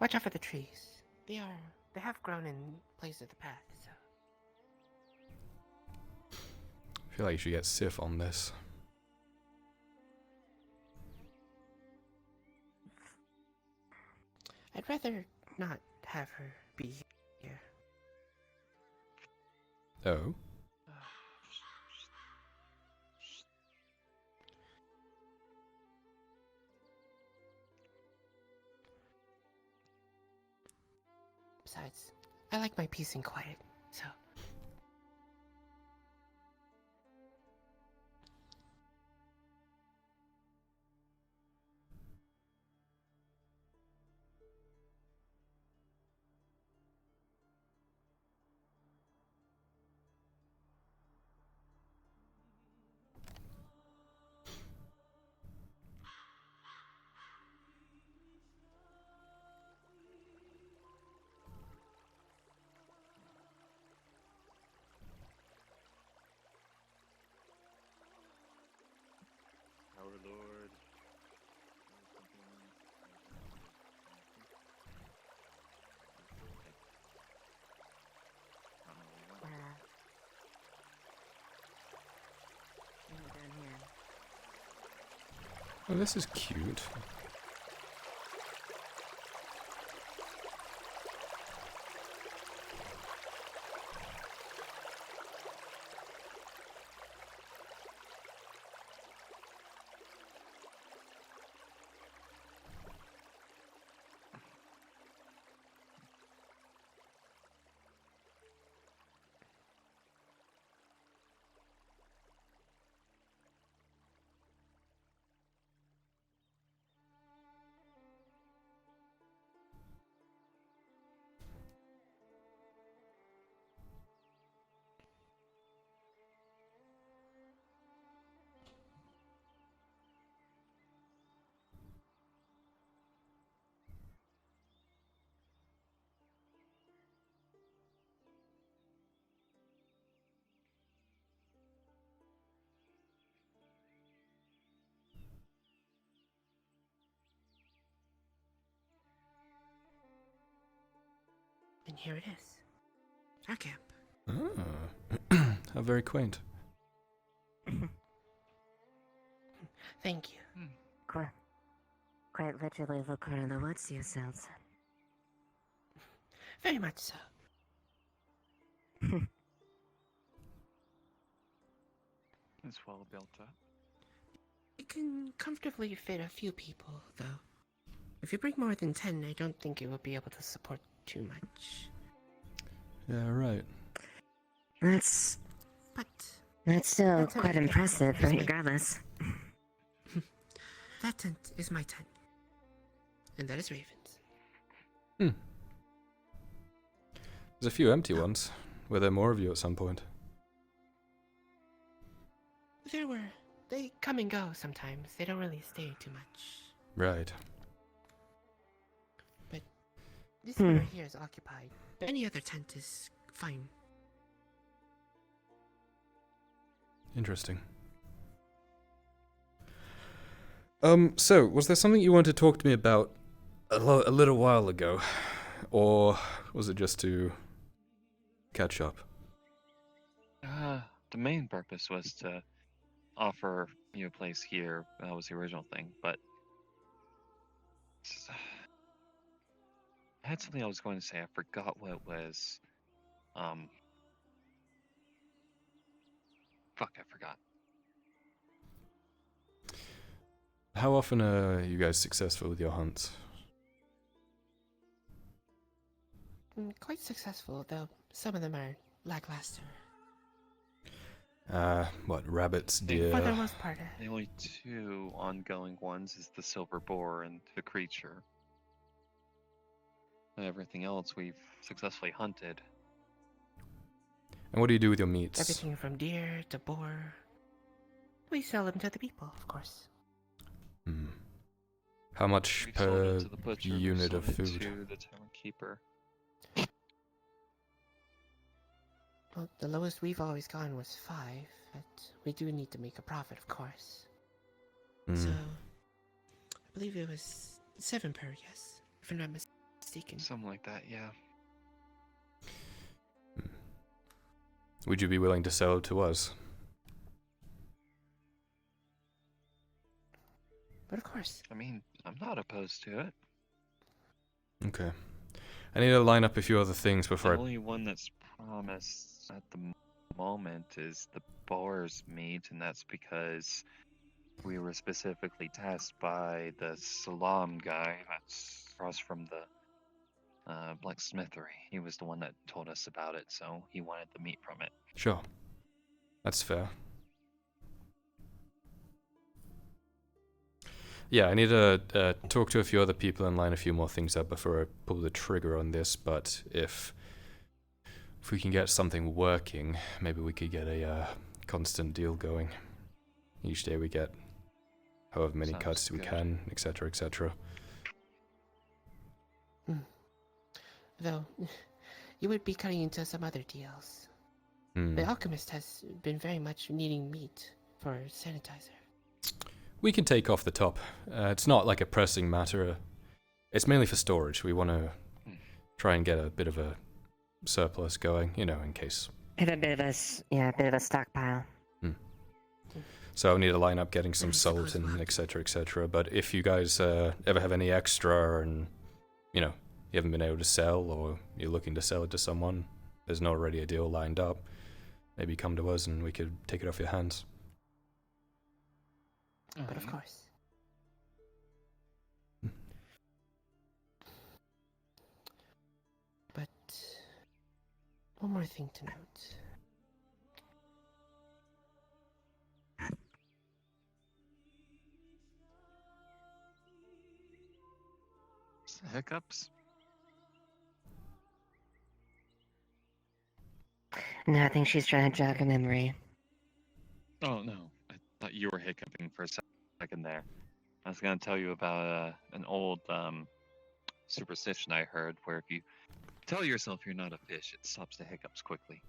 Watch out for the trees. They have grown in place of the path, so. I feel like you should get Sif on this. I'd rather not have her be here. Oh? Besides, I like my peace and quiet, so. Our Lord. Down here. Oh, this is cute. And here it is. Our camp. Ah. How very quaint. Thank you. Quite literally look out in the woods yourselves. Very much so. It's well built up. It can comfortably fit a few people, though. If you bring more than 10, I don't think it will be able to support too much. Yeah, right. That's But still That's quite okay. impressive, Just me. regardless. that tent is my tent. And that is Raven's. There's a few empty ones. Were there more of you at some point? They come and go sometimes. They don't really stay too much. Right. This one right here is occupied. But any other tent is fine. Interesting. So, was there something you wanted to talk to me about a little while ago? Or was it just to catch up? The main purpose was to offer you a place here. That was the original thing, but I had something I was going to say. I forgot what it was. Fuck, I forgot. How often are you guys successful with your hunts? Quite successful, though some of them are lackluster. What, rabbits, For deer? the most part. The only two ongoing ones is the silver boar and the creature. Everything else we've successfully hunted. And what do you do with your meats? Everything from deer to boar. We sell them to the people, of course. How much We've sold per it to the butcher, we've unit sold of it food? to the tavern keeper. Well, the lowest we've always gone was 5, but we do need to make a profit, of course. So, I believe it was 7 per, yes, if I'm not mistaken. mistaken. Something like that, yeah. Would you be willing to sell it to us? But of course. I mean, I'm not opposed to it. Okay. I need to line up a few other things The before I... only one that's promised at the moment is the Boar's Meat, and that's because we were specifically tasked by the Salam guy that's across from the blacksmithery. He was the one that told us about it, so he wanted the meat from it. Sure. That's fair. Yeah, I need to talk to a few other people and line a few more things up before I pull the trigger on this, but if we can get something working, maybe we could get a constant deal going. Each day we get however many Sounds cuts we good. can, etc., etc. Though, you would be cutting into some other deals. Hmm. The alchemist has been very much needing meat for sanitizer. We can take off the top. It's not like a pressing matter. It's mainly for storage. We want to try and get a bit of a surplus going, you know, in case. Have a bit of a bit of a stockpile. So I'll need to line up getting some I salt suppose and not. etc., etc. But if you guys ever have any extra and, you know, you haven't been able to sell or you're looking to sell it to someone, there's not already a deal lined up, maybe come to us and we could take it off your hands. But of course. But one more thing to note. Hiccups? No, I think she's trying to jog a memory. Oh, no. I thought you were hiccuping for a second there. I was going to tell you about an old superstition I heard where if you tell yourself you're not a fish, it stops the hiccups quickly.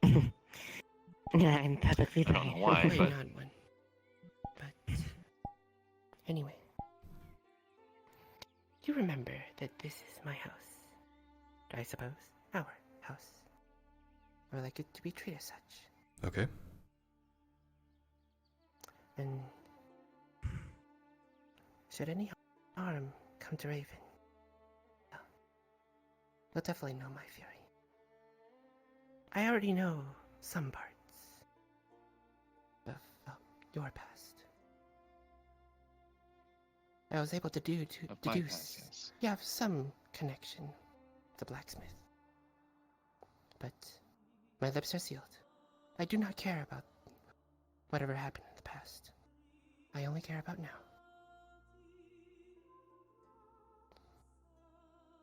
Yeah, I'm perfectly I don't know fine. why, Probably but not one. But anyway, you remember that this is my house. I suppose our house. I would like it to be treated as such. Okay. And should any harm come to Raven, well, you'll definitely know my fury. I already know some parts of your past. I was able to of my deduce past, yes. you have some connection with the blacksmith. But my lips are sealed. I do not care about whatever happened in the past. I only care about now.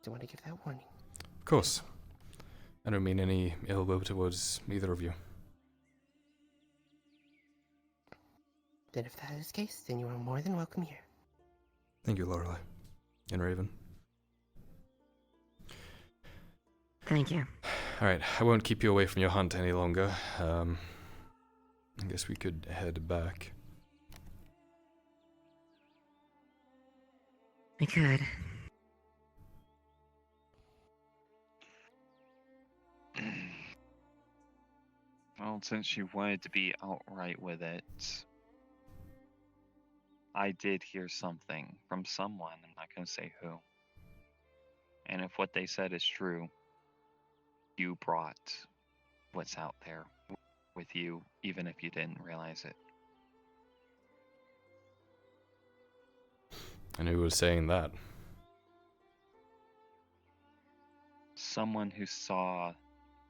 Do you want to give that warning? Of course. I don't mean any ill will towards either of you. Then if that is the case, then you are more than welcome here. Thank you, Lorelei. And Raven. Thank you. Alright, I won't keep you away from your hunt any longer. I guess we could head back. We could. Well, since you wanted to be outright with it, I did hear something from someone. I'm not going to say who. And if what they said is true, you brought what's out there with you, even if you didn't realize it. And who was saying that? Someone who saw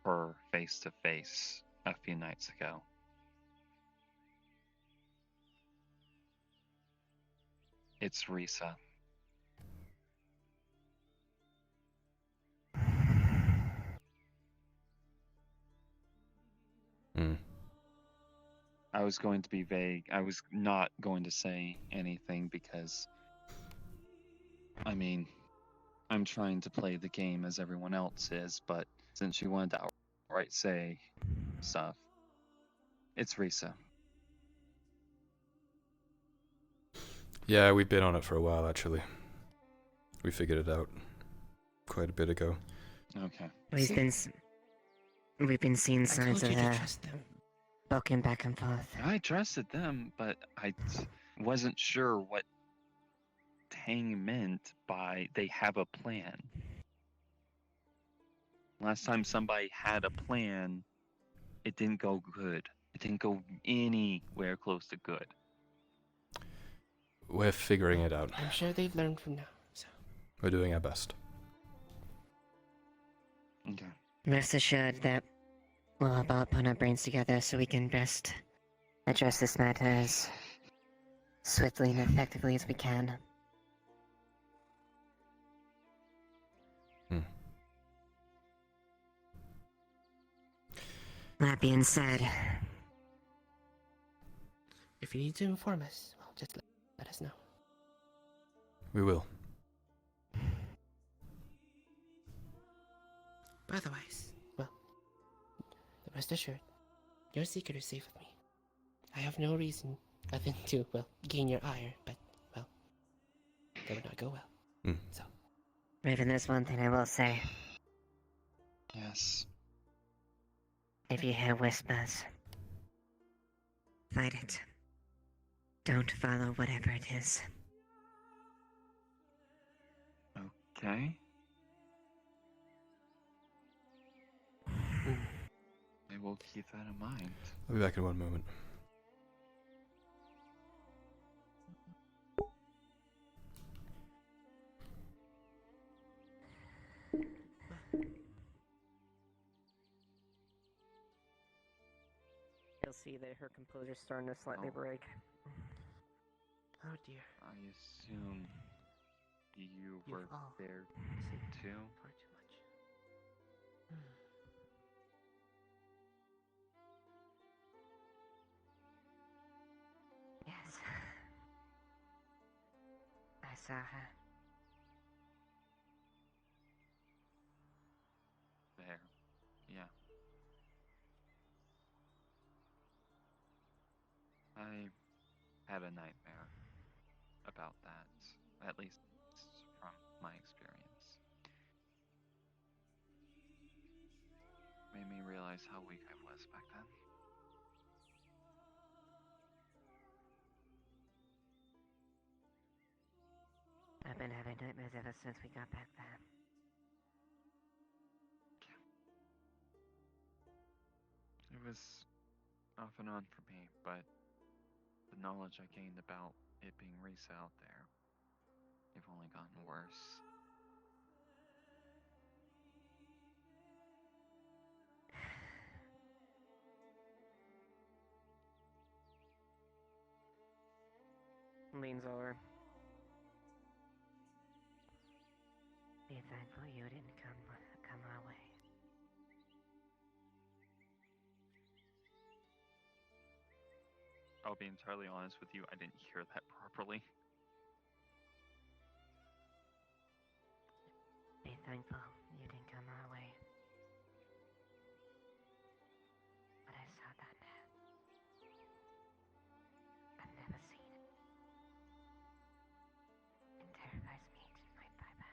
her face to face a few nights ago. It's Risa. Hmm. I was going to be vague. I was not going to say anything because, I mean, I'm trying to play the game as everyone else is, but since you wanted to outright say stuff, it's Risa. Yeah, we've been on it for a while, actually. We figured it out. quite a bit ago. Okay. We've See? been we've been seeing I signs told of you to trust them. poking back and forth. I trusted them, but I wasn't sure what Tang meant by they have a plan. Last time somebody had a plan, it didn't go good. It didn't go anywhere close to good. We're figuring it out. I'm sure they've learned from now. So We're doing our best. Okay. Rest assured that we'll all put our brains together so we can best address this matter as swiftly and effectively as we can. Hmm. That being said, if you need to inform us, well, just let us know. We will. But otherwise, well, rest assured, your secret is safe with me. I have no reason other than to, well, gain your ire, but, well, that would not go well. Hmm. So, Raven, there's one thing I will say. Yes. If you hear whispers, fight it. Don't follow whatever it is. Okay. I will keep that in mind. I'll be back in one moment. You'll see that her composure's starting to slightly Oh. break. oh dear, I assume you you've were all there said too. far too much. Hmm. Yes. I saw her. There. Yeah. I had a nightmare about that, at least from my experience. Made me realize how weak I was back then. I've been having nightmares ever since we got back there. It was off and on for me, but the knowledge I gained about it being Risa out there, they've only gotten worse. Leans over. Be thankful you didn't come our way. I'll be entirely honest with you, I didn't hear that properly. Be thankful you didn't come our way. But I saw that death. I've never seen it. It terrifies me tonight, Piper.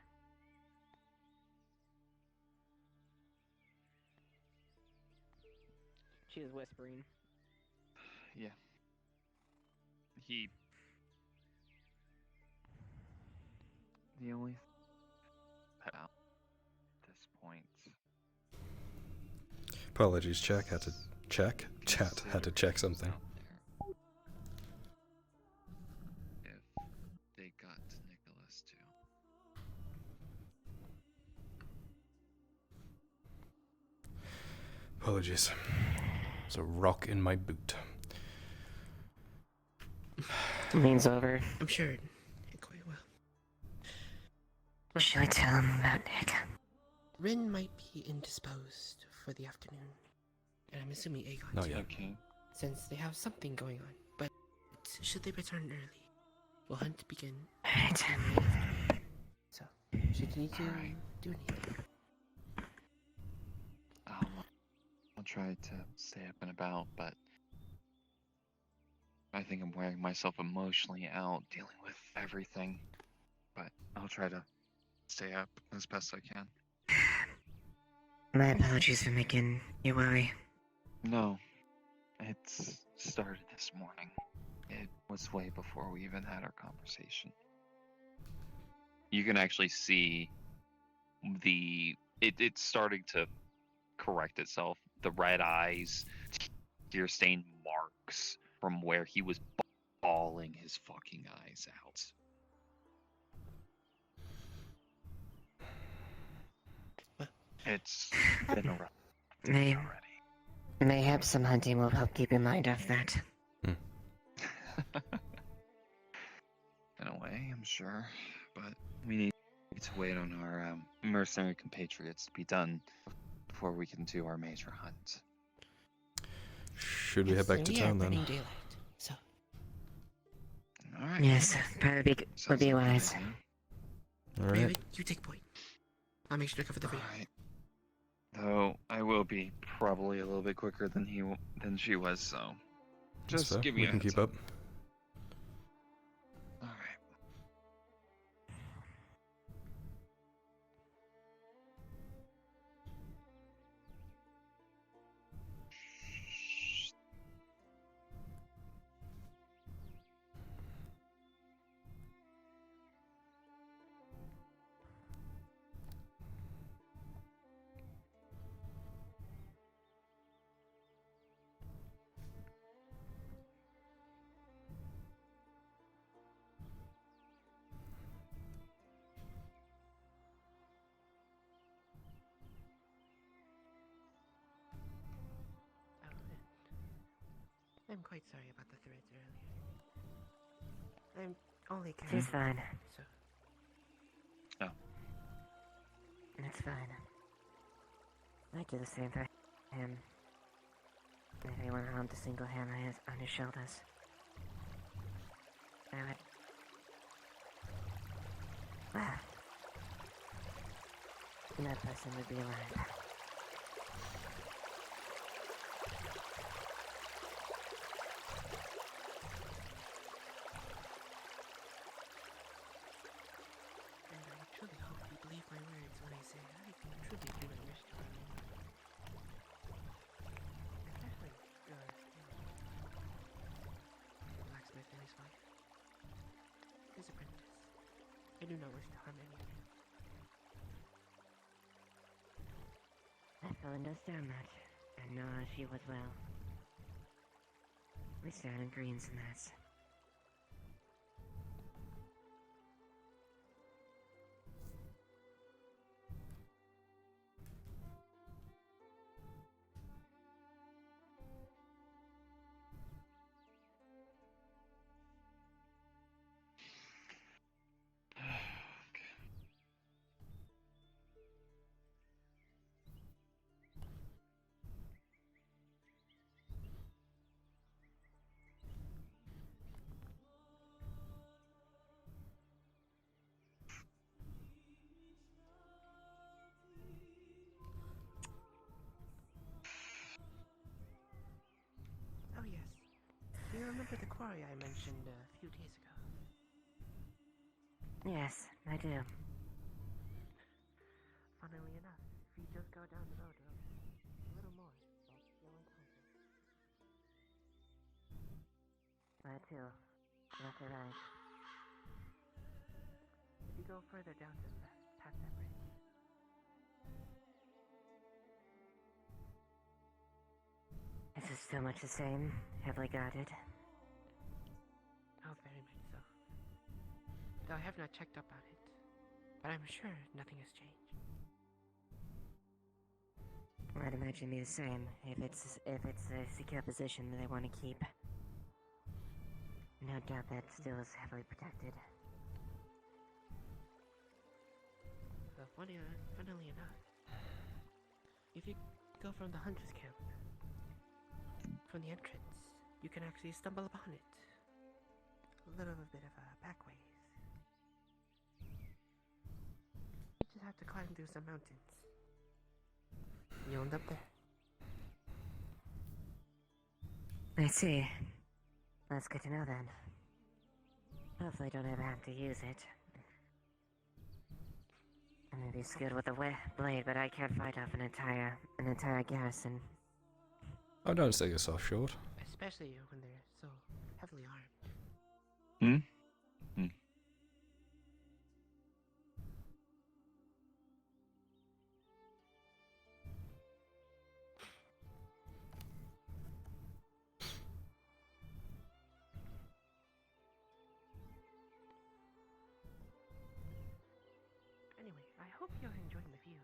She is whispering. Yeah. The only about this point. Apologies, check. Had to check. Chat had to check something. If they got Nicholas too. Apologies. There's a rock in my boot. Leans over. I'm sure it quite well. Should I tell him about Nick? Rin might be indisposed for the afternoon, and I'm assuming Aegon Not too, yet. Okay. since they have something going on. But should they return early, will hunt begin. Right. So, should you need to Alright. do anything, I'll try to stay up and about, but I think I'm wearing myself emotionally out dealing with everything. But I'll try to stay up as best I can. My apologies for making you worry. No, it started this morning. It was way before we even had our conversation. You can actually see it's starting to correct itself. The red eyes, tear-stained marks from where he was bawling his fucking eyes out. It's been a rough day already. Mayhaps some hunting will help keep your mind off that. In a way, I'm sure, but we need to wait on our mercenary compatriots to be done before we can do our major hunt. Should we head back to we town are then? burning daylight, so All right. Yes, probably would Sounds be like a good wise. idea. Alright. David, you take point. I'll make sure to cover the All rear. right. Though I will be probably a little bit quicker than she was, so That's just fair. give me We a can heads keep up. All right. I'm quite sorry about the threads earlier. I'm only She's carrying, fine. so It's fine. I do the same for him. If anyone harmed a single hand on his shoulders, I would... that person would be alive. and I truly hope you believe my words when I say I truly do not wish to harm anyone. Especially your blacksmith and his wife. His apprentice. I do not wish to harm anyone. I fully understand that, and know she was well. We stand in greens in that. Oh yes. Do you remember the quarry I mentioned a few days ago? Yes, I do. Funnily enough, if you just go down the road a little more, you'll encounter. I too. Left or right. If you go further down to the left, past that bridge. Is it still much the same? Heavily guarded? Oh, very much so. Though I have not checked up on it, but I'm sure nothing has changed. I'd imagine it'd be the same if it's a secure position that they want to keep. No doubt that still is heavily protected. Well, funnily enough, if you go from the hunter's camp, from the entrance, you can actually stumble upon it. A little bit of a back ways. You just have to climb through some mountains. You'll end up there. I see. That's good to know then. Hopefully I don't ever have to use it. I may be skilled with a blade, but I can't fight off an entire garrison. Oh, don't sell yourself short. Especially when they're so heavily armed. Anyway, I hope you're enjoying the view.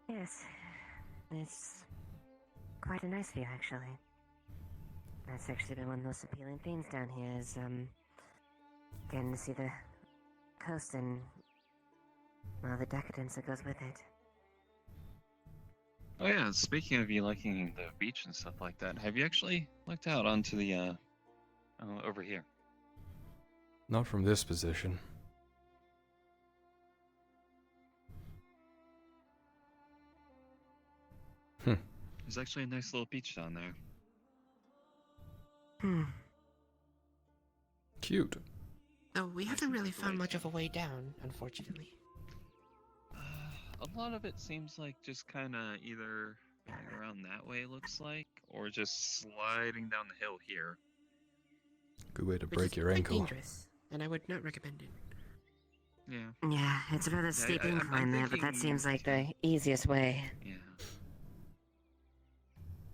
Yes, it's quite a nice view, actually. That's actually been one of the most appealing things down here is, getting to see the coast and, well, the decadence that goes with it. Oh yeah, speaking of you liking the beach and stuff like that, have you actually looked out onto the over here? Not from this position. There's actually a nice little beach down there. Cute. Oh, we haven't really found much of a way down, unfortunately. A lot of it seems like just kind of either going around that way, it looks like, or just sliding down the hill here. Good way to Which break is your quite ankle. dangerous, and I would not recommend it. Yeah. Yeah, it's a rather Yeah, steep I'm incline there, but that thinking- seems like the easiest way. Yeah.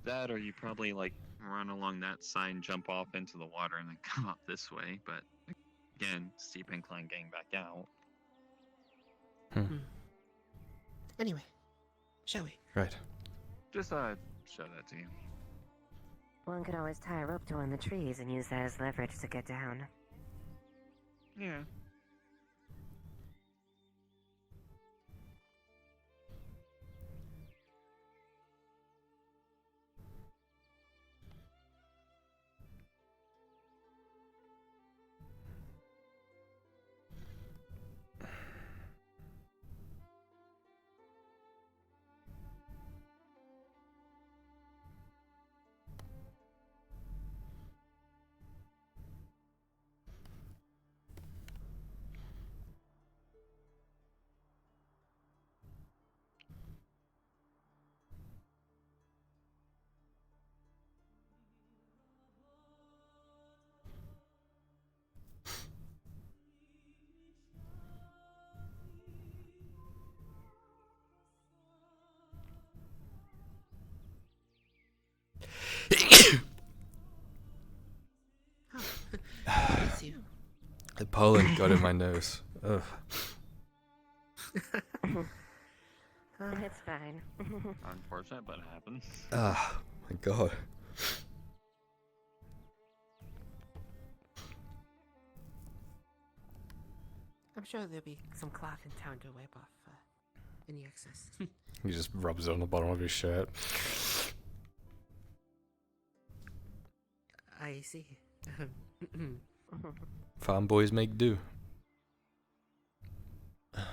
That, or you probably like run along that side and jump off into the water and then come up this way, but again, steep incline getting back out. Anyway, shall we? Right. Just show that to you. One could always tie a rope to one of the trees and use that as leverage to get down. Yeah. Bless you. The pollen got in my nose. Ugh. It's fine. Unfortunate, but it happens. Ah, my god. I'm sure there'll be some cloth in town to wipe off any excess. He just rubs it on the bottom of his shirt. I see. Farm boys make do. Right.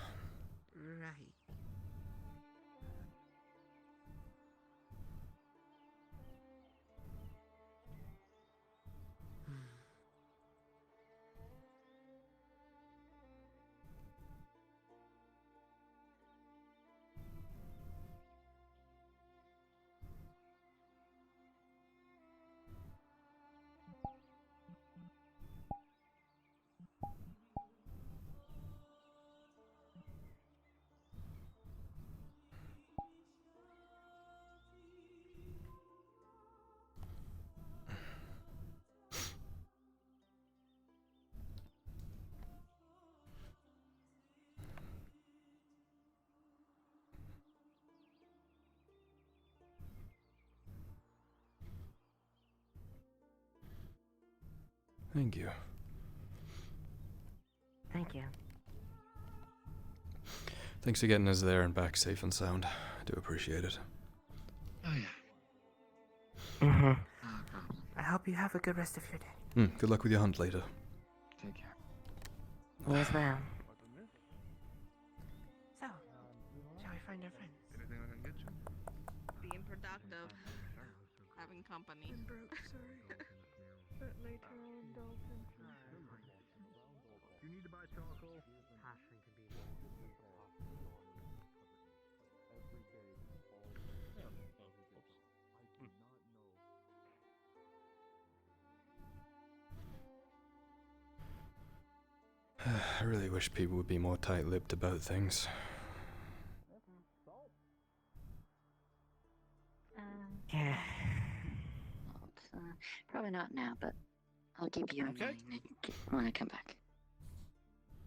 Thank you. Thank you. Thanks for getting us there and back safe and sound. I do appreciate it. Oh yeah. Mm-hmm. No problem. I hope you have a good rest of your day. Good luck with your hunt later. Take care. You as well. So, shall we find our friends? Anything I can get you? Being productive, having company. I really wish people would be more tight-lipped about things. Yeah. Probably not now, but I'll keep you in mind when I come back.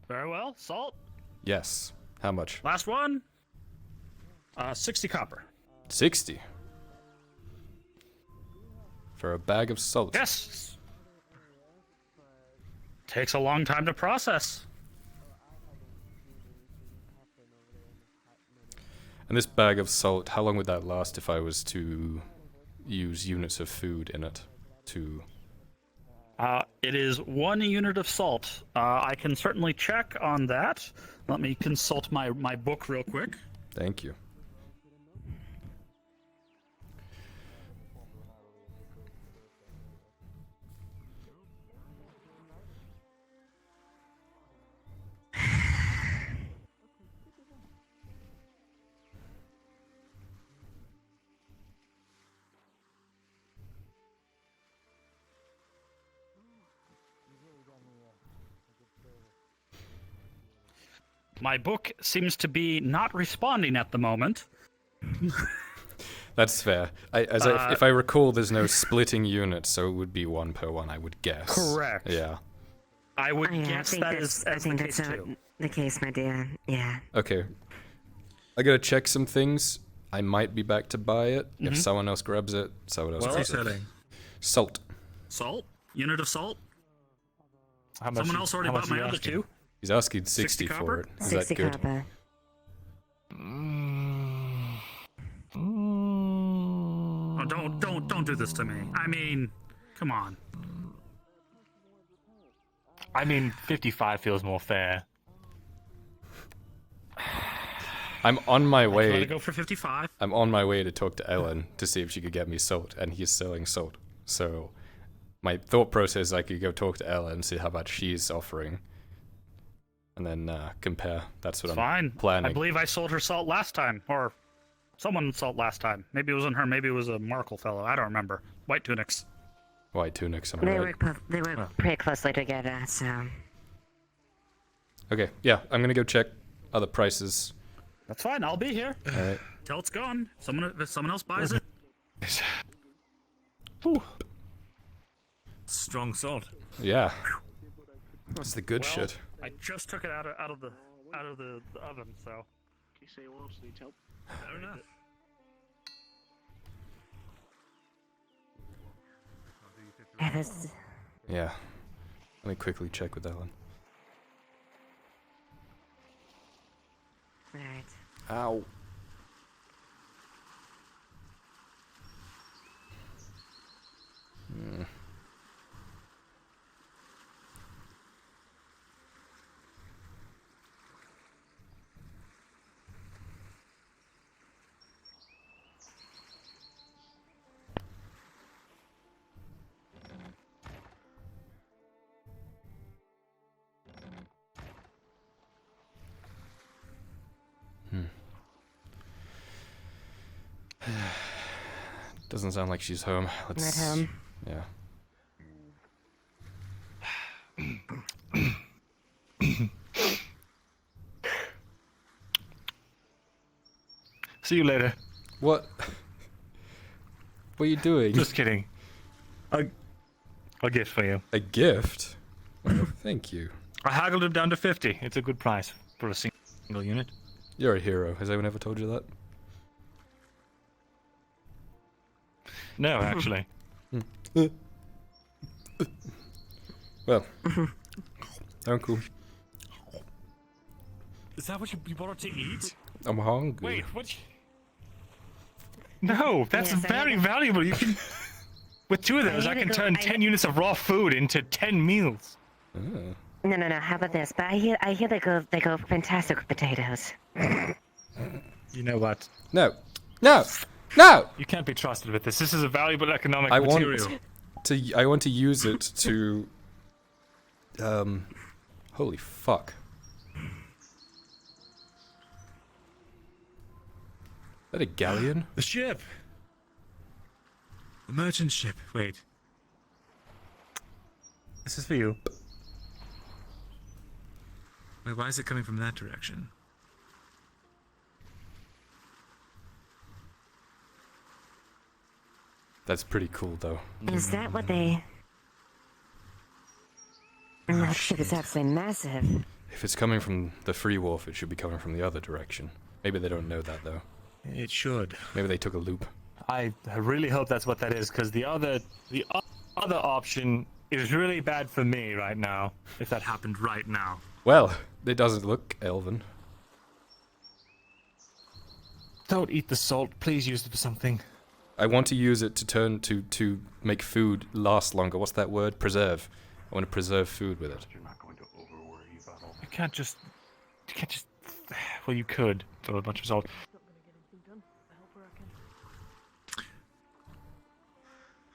Very well. Salt. Yes. How much? Last one. 60 copper. 60. For a bag of salt. Yes. Takes a long time to process. And this bag of salt, how long would that last if I was to use units of food in it to... It is 1 unit of salt. I can certainly check on that. Let me consult my book real quick. Thank you. My book seems to be not responding at the moment. That's fair. If I recall, there's no splitting units, so it would be 1 per 1, I would guess. Correct. Yeah. I would Yeah, guess I think that's the case, my dear. Yeah. Okay. I gotta check some things. I might be back to buy it. Mhm. If someone else grabs it, someone else Well, grabs it. selling? Salt. Salt? Unit of salt? How much? Someone else already bought my other 2? He's asking 60 60 for copper? it. Is 60 that good? copper. Oh, don't do this to me. I mean, come on. I mean, 55 feels more fair. I'm on my Want to way. go for 55? I'm on my way to talk to Ellen to see if she could get me salt, and he's selling salt. So, my thought process is I could go talk to Ellen and see how much she's offering, and then compare. That's what It's I'm fine. planning. I believe I sold her salt last time, or someone salt last time. Maybe it wasn't her. Maybe it was a Markle fellow. I don't remember. White tunics. White tunics, am I They right? work pretty closely together, so... Okay, yeah, I'm gonna go check other prices. That's fine. I'll be here. Alright. Till it's gone. If someone else buys it. Strong salt. Yeah. That's the good Well, shit. I just took it out of the oven, so. You say what else needs help? Fair enough. Yeah, this... Yeah. Let me quickly check with Ellen. Alright. Ow. Hmm. Doesn't sound like she's home. Let's. Not home. Yeah. See you later. What? What are you doing? Just kidding. A gift for you. A gift? Well, thank you. I haggled it down to 50. It's a good price for a single unit. You're a hero. Has anyone ever told you that? No, actually. Well. Uncle. Is that what you brought to eat? I'm hungry. Wait, what? No, that's Yes, I very had- valuable. You can, with 2 of those, I had can to go- turn I 10 had- units of raw food into 10 meals. Ah. No. How about this? But I hear they go fantastic with potatoes. You know what? No. No! No! You can't be trusted with this. This is a valuable economic I want material. I want to use it to Holy fuck. Is that a galleon? The ship! The merchant ship. Wait. This is for you. Wait, why is it coming from that direction? That's pretty cool, though. Is that what they... That ship is absolutely massive. If it's coming from the Free Wharf, it should be coming from the other direction. Maybe they don't know that, though. It should. Maybe they took a loop. I really hope that's what that is, because the other option is really bad for me right now. If that happened right now. Well, it doesn't look elven. Don't eat the salt. Please use it for something. I want to use it to turn to make food last longer. What's that word? Preserve. I want to preserve food with it. You're not going to overworry about You can't just... Well, you could throw a bunch of salt.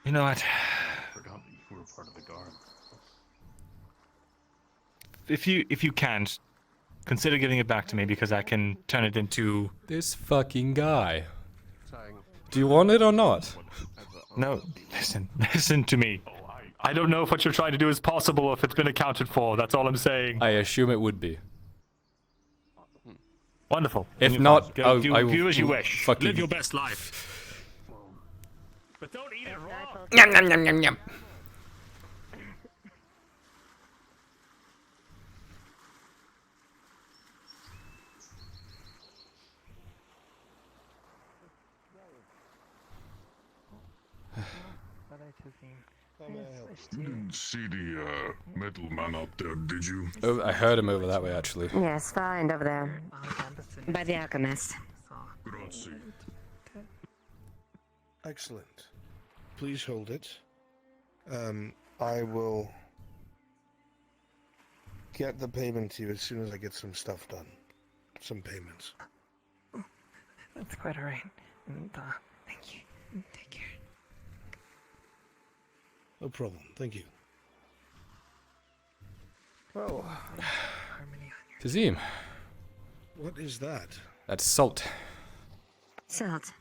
You know what? forgotten you were part of the guard. If you can't, consider giving it back to me because I can turn it into... This fucking guy. Do you want it or not? No, listen to me. I don't know if what you're trying to do is possible or if it's been accounted for. That's all I'm saying. I assume it would be. Wonderful. If Then not, go I will do as you wish. fucking... Live your best life. But don't eat it raw. Yum, yum, yum, yum, yum. You didn't see the metal man up there, did you? Oh, I heard him over that way, actually. Yes, far end over there. By the alchemist. Grazie. Excellent. Please hold it. I will get the payment to you as soon as I get some stuff done. Some payments. That's quite alright. And, thank you. Take care. No problem. Thank you. Whoa. Harmony on your... Tazim, What is that? that's salt. Salt.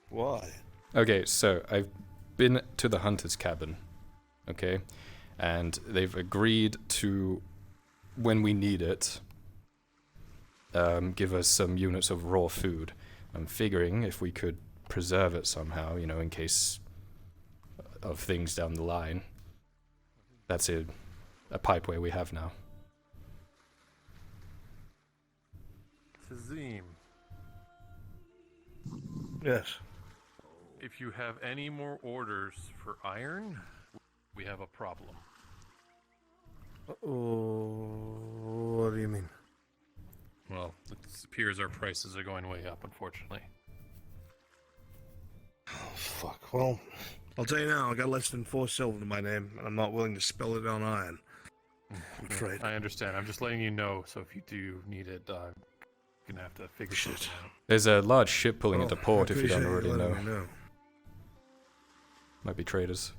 Why? Okay, so I've been to the hunter's cabin, okay? And they've agreed to, when we need it, give us some units of raw food. I'm figuring if we could preserve it somehow, you know, in case of things down the line. That's a pipeway we have now. Tazim, Yes. if you have any more orders for iron, we have a problem. Oh, what do you mean? Well, it appears our prices are going way up, unfortunately. Oh, fuck. Well, I'll tell you now, I got less than 4 silver to my name, and I'm not willing to spill it on iron. I'm afraid. I understand. I'm just letting you know, so if you do need it, you're gonna have to figure shit out. There's a large ship pulling Well, into port I if you don't appreciate already letting know. me know. Might be traders.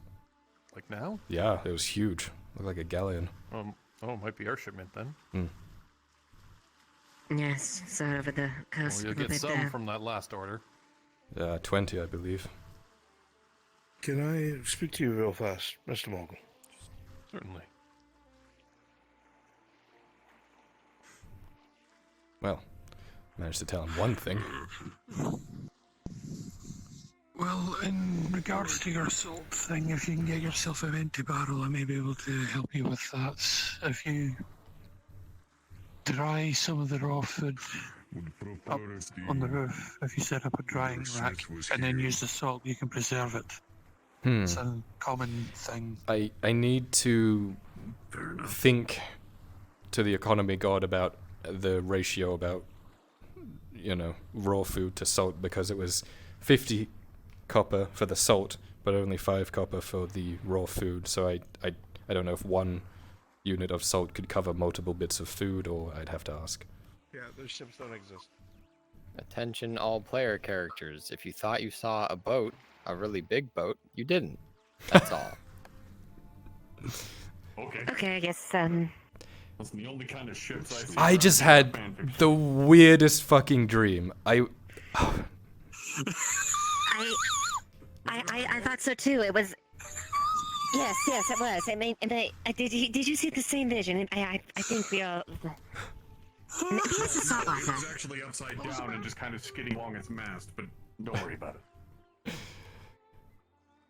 Like now? Yeah, it was huge. Looked like a galleon. Oh, it might be our shipment then. Yes, so over the coast Well, a you'll little get bit some there. from that last order. 20, I believe. Can I speak to you real fast, Mr. Morgan? Certainly. Well, managed to tell him one thing. Well, in regards to your salt thing, if you can get yourself an empty barrel, I may be able to help you with that. If you dry some of the raw food up on the roof, if you set up a drying rack and then use the salt, you can preserve it. It's a common thing. I need to think to the economy god about the ratio about, you know, raw food to salt, because it was 50 copper for the salt, but only 5 copper for the raw food. So I don't know if 1 unit of salt could cover multiple bits of food, or I'd have to ask. Yeah, those ships don't exist. Attention all player characters. If you thought you saw a boat, a really big boat, you didn't. That's all. Okay. Okay, I guess, That's the only kind of ships I see. I just had the weirdest fucking dream. I thought so too. It was. Yes, it was. I mean, did you see the same vision? I think we all. Maybe it's a salt It was water. actually upside down and just kind of skidding along its mast, but don't worry about it.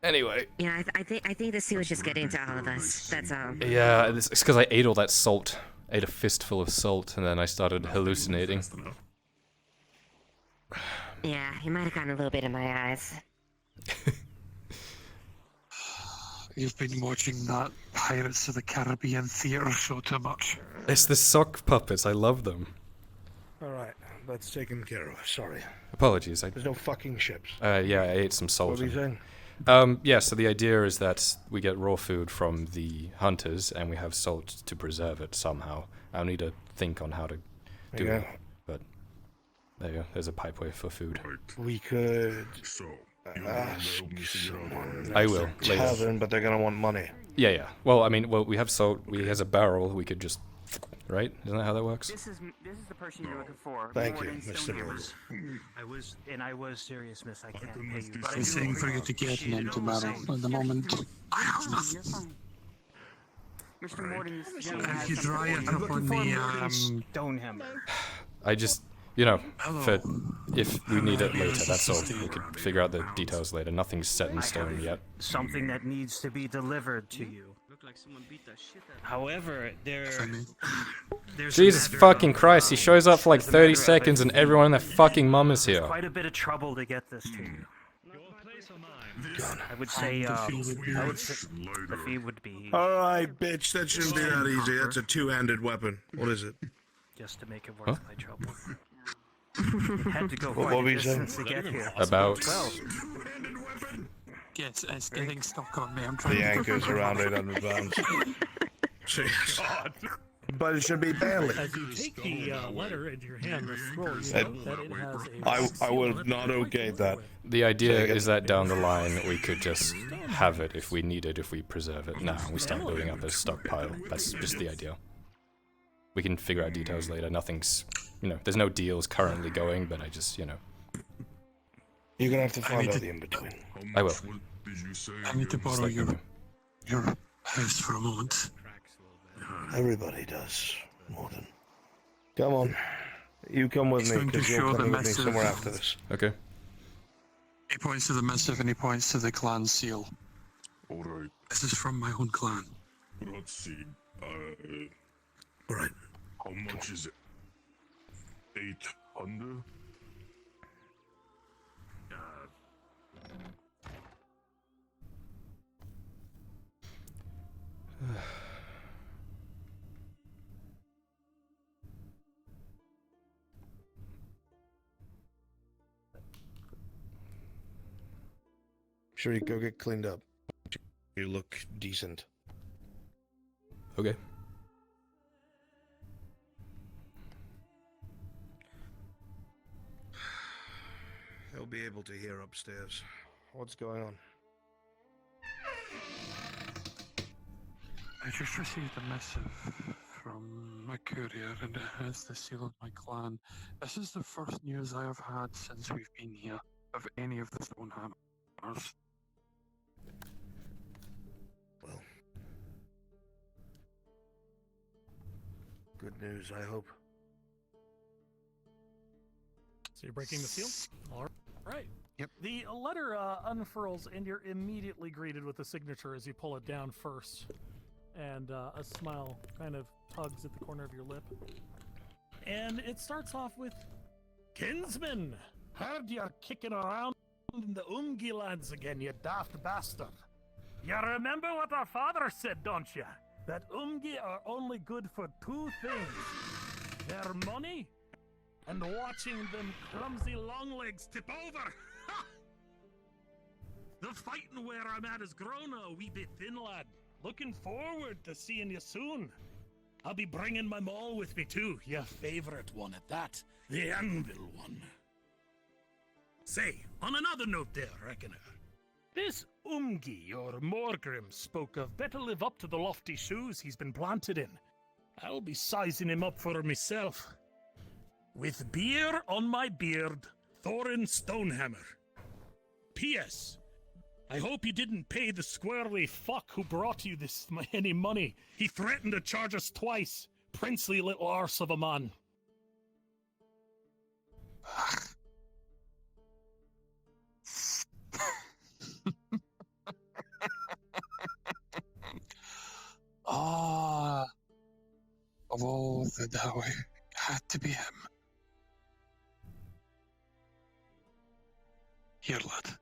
Anyway. Yeah, I think the sea was just getting to all of us. That's all. Yeah, it's because I ate all that salt. I ate a fistful of salt, and then I started hallucinating. Yeah, you might have gotten a little bit in my eyes. You've been watching that Pirates of the Caribbean theater show too much. It's the sock puppets. I love them. All right, that's taken care of. Sorry. Apologies. There's no fucking ships. Yeah, I ate some salt. What were you saying? Yeah, so the idea is that we get raw food from the hunters, and we have salt to preserve it somehow. I'll need to think on how to do it. But there you go. There's a pipeway for food. We could ask someone. I will, later. Tavern, but they're gonna want money. Yeah. Well, I mean, we have salt. We has a barrel. We could just, right? Isn't that how that works? This is the person you're looking for. Thank you, Morden's Mr. Stonehammer. Mills. I was serious, miss. I can't pay you. But I I'm do saying for you to get an empty barrel at the moment. You're fine. Mr. Morden's gentleman If you has dry it something up for on you. the Stonehammer. I just, you know, for if we need it later, that's all. We could figure out the details later. Nothing's set in stone yet. Something that needs to be delivered to you. Look like someone beat the shit out. However, there's Jesus fucking Christ, he shows up for like 30 seconds and everyone and their fucking mum is here. quite a bit of trouble to get this to you. I would say, the fee would be All right, bitch. That shouldn't be that easy. That's a two-handed weapon. What is it? just to make it worth my trouble. Had to go What quite were a you saying? distance to get here. About. Yes, it's getting stuck on me. I'm trying The to anchor's around 800 pounds. But it should be barely. As you take the letter into your hand, the scroll, you note that it has a I will not okay that. The idea is that down the line we could just have it if we need it, if we preserve it now. We start building up a stockpile. That's just the idea. We can figure out details later. Nothing's, there's no deals currently going, but I just, You're gonna have to find out the in-between. I will. I need to borrow your house for a moment. Everybody does, Morden. Come on. You come with He's me, going to because show you're the coming with me missive. somewhere after this. Okay. He points to the missive and he points to the clan seal. Alright. This is from my own clan. Let's see. Right. How much is it? 800? Sure, you go get cleaned up. You look decent. Okay. He'll be able to hear upstairs. What's going on? I just received a missive from my courier and it has the seal of my clan. This is the first news I have had since we've been here of any of the Stonehammers. Well. Good news, I hope. So you're breaking the seal? All right. Yep. The letter unfurls, and you're immediately greeted with a signature as you pull it down first. And a smile kind of tugs at the corner of your lip. And it starts off with, Kinsman, heard you're kicking around in the Umgi lands again, you daft bastard. You remember what our father said, don't you? That Umgi are only good for two things. Their money and watching them clumsy long legs tip over. The fighting where I'm at has grown a wee bit thin, lad. Looking forward to seeing you soon. I'll be bringing my maul with me too, your favorite one at that, the anvil one. Say, on another note there, reckoner. This Umgi, or Morgrim, spoke of better live up to the lofty shoes he's been planted in. I'll be sizing him up for myself. With beer on my beard, Thorin Stonehammer. P.S. I hope you didn't pay the squirrely fuck who brought you this any money. He threatened to charge us twice. Princely little arse of a man. Ah, of all the Dowie, had to be him. Here, lad.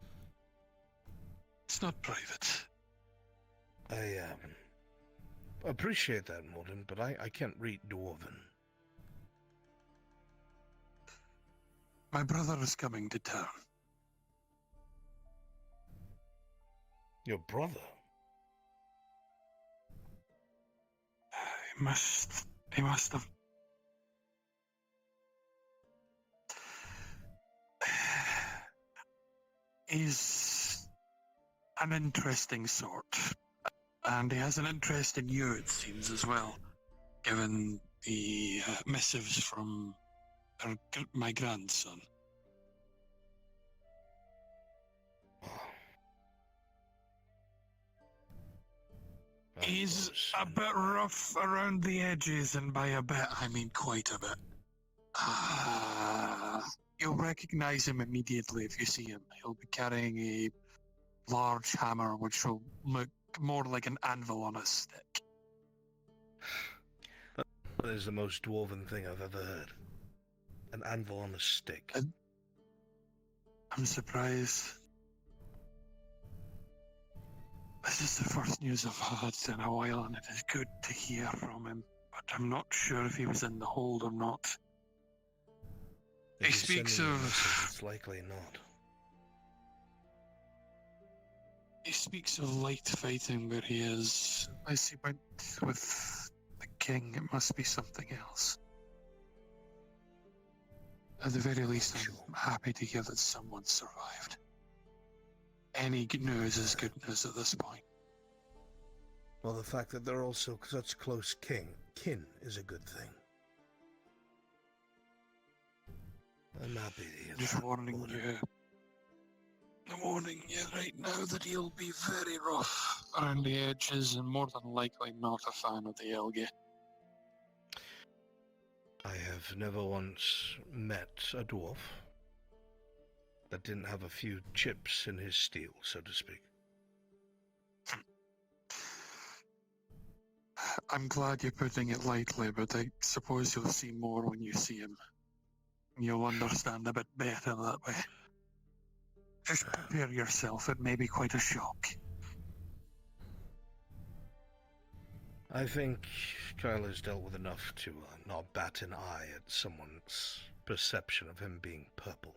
It's not private. I appreciate that, Morden, but I can't read Dwarven. My brother is coming to town. Your brother? He must have. He's an interesting sort. And he has an interest in you, it seems, as well. Given the missives from my grandson. He's a bit rough around the edges, and by a bit, I mean quite a bit. You'll recognize him immediately if you see him. He'll be carrying a large hammer, which will look more like an anvil on a stick. That is the most dwarven thing I've ever heard. An anvil on a stick. I'm surprised. This is the first news I've had in a while, and it is good to hear from him. But I'm not sure if he was in the hold or not. He speaks of... It's likely not. He speaks of light fighting where he is. Unless he went with the king, it must be something else. At the very least, I'm happy to hear that someone survived. Any good news is good news at this point. Well, the fact that they're also such close kin is a good thing. I'm happy to hear Just that. warning you. I'm warning you right now that he'll be very rough around the edges and more than likely not a fan of the Elgi. I have never once met a dwarf that didn't have a few chips in his steel, so to speak. I'm glad you're putting it lightly, but I suppose you'll see more when you see him. You'll understand a bit better that way. Just prepare yourself, it may be quite a shock. I think Kyle has dealt with enough to not bat an eye at someone's perception of him being purple.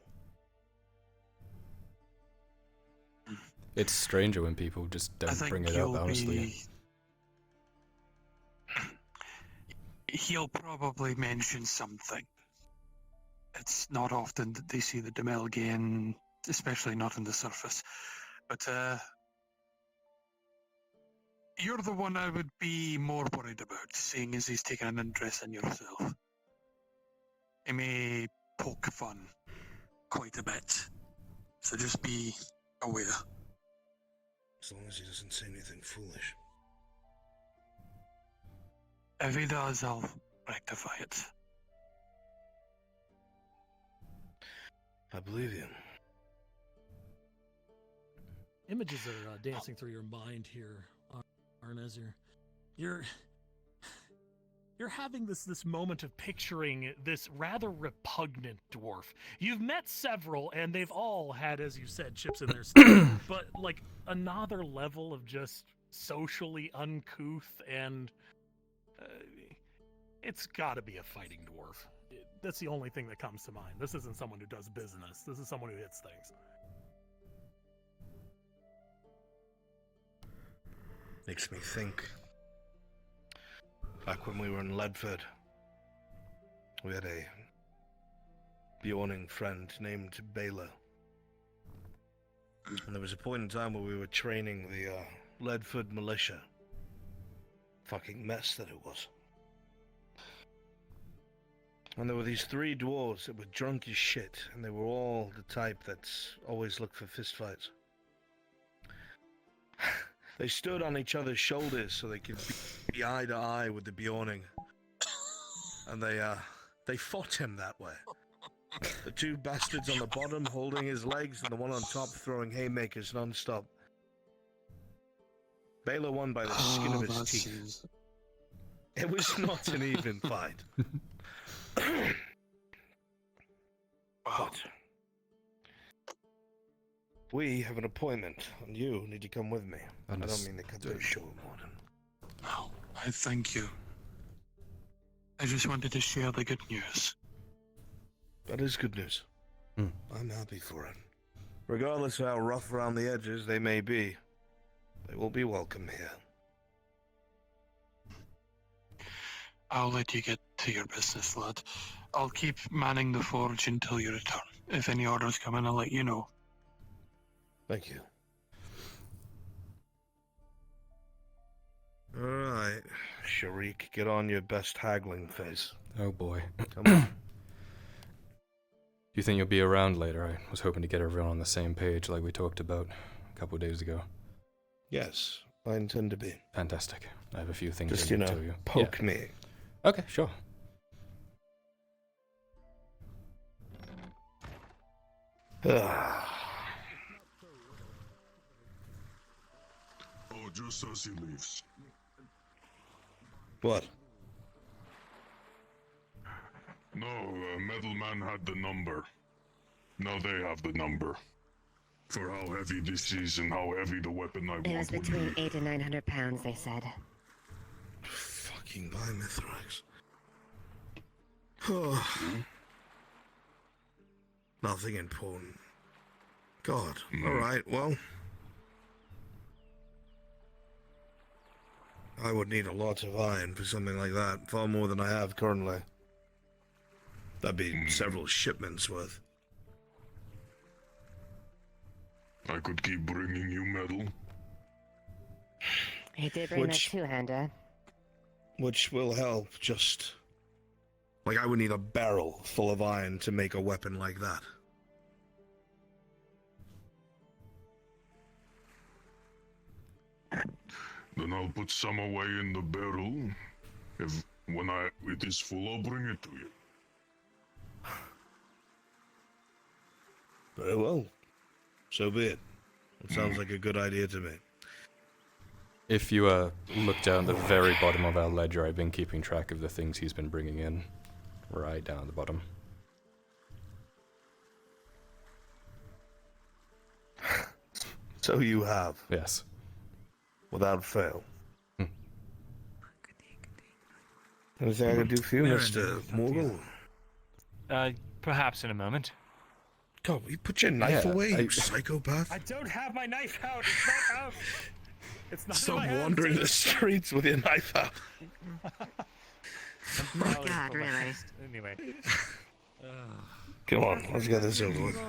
It's stranger when people just don't bring it up, honestly. He'll probably mention something. It's not often that they see the Demelgian, especially not on the surface. But you're the one I would be more worried about, seeing as he's taken an interest in yourself. He may poke fun quite a bit, so just be aware. As long as he doesn't say anything foolish. If he does, I'll rectify it. I believe you. Images are dancing through your mind here, Arnez. You're having this moment of picturing this rather repugnant dwarf. You've met several, and they've all had, as you said, chips in their steel, but like another level of just socially uncouth, and it's got to be a fighting dwarf. That's the only thing that comes to mind. This isn't someone who does business. This is someone who hits things. Makes me think. Back when we were in Ledford, we had a Bjorning friend named Baylor. And there was a point in time where we were training the Ledford militia. Fucking mess that it was. And there were these 3 dwarves that were drunk as shit, and they were all the type that's always looked for fistfights. They stood on each other's shoulders so they could be eye to eye with the Bjorning. And they fought him that way. The 2 bastards on the bottom holding his legs, and the one on top throwing haymakers non-stop. Baylor won by the skin of his teeth. It was not an even fight. But we have an appointment, and you need to come with me. I don't mean to cut this short, Morton. No, I thank you. I just wanted to share the good news. That is good news. I'm happy for it. Regardless of how rough around the edges they may be, they will be welcome here. I'll let you get to your business, lad. I'll keep manning the forge until you return. If any orders come in, I'll let you know. Thank you. Alright, Sharik, get on your best haggling face. Oh boy. Come on. Do you think you'll be around later? I was hoping to get everyone on the same page like we talked about a couple of days ago. Yes, I intend to be. Fantastic. I have a few things Just, I need to tell you. poke me. Okay, sure. Oh, just as he leaves. What? No, Metalman had the number. Now they have the number. For how heavy this is and how heavy the weapon I It was want would between be. 800 and 900 pounds, they said. Fucking buy Mithrax. Oh. Nothing important. God. Alright, well. I would need a lot of iron for something like that. Far more than I have currently. That'd be several shipments worth. I could keep bringing you metal. He did bring that two-hander. Which will help, just... Like, I would need a barrel full of iron to make a weapon like that. Then I'll put some away in the barrel. When it is full, I'll bring it to you. Very well. So be it. It sounds like a good idea to me. If you look down the very bottom of our ledger, I've been keeping track of the things he's been bringing in. Right down at the bottom. So you have? Yes. Without fail. Anything I can do for you, Mr. Morgul? Perhaps in a moment. God, you put your knife away, you psychopath. I don't have my knife out. It's not out. It's not. Stop wandering the streets with your knife out. Oh God, really? Anyway. Come on, let's get this over with.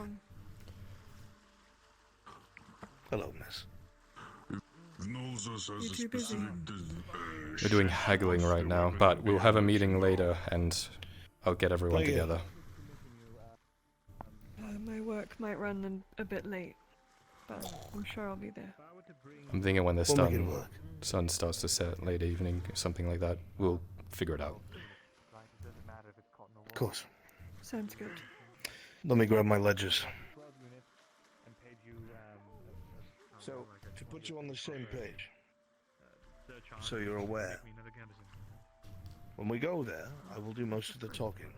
Hello, miss. You're too busy. We're doing haggling right now, but we'll have a meeting later and I'll get everyone together. My work might run a bit late, but I'm sure I'll be there. I'm thinking when the sun starts to set, late evening, something like that, we'll figure it out. Of course. Sounds good. Let me grab my ledgers. So, to put you on the same page, so you're aware, when we go there, I will do most of the talking.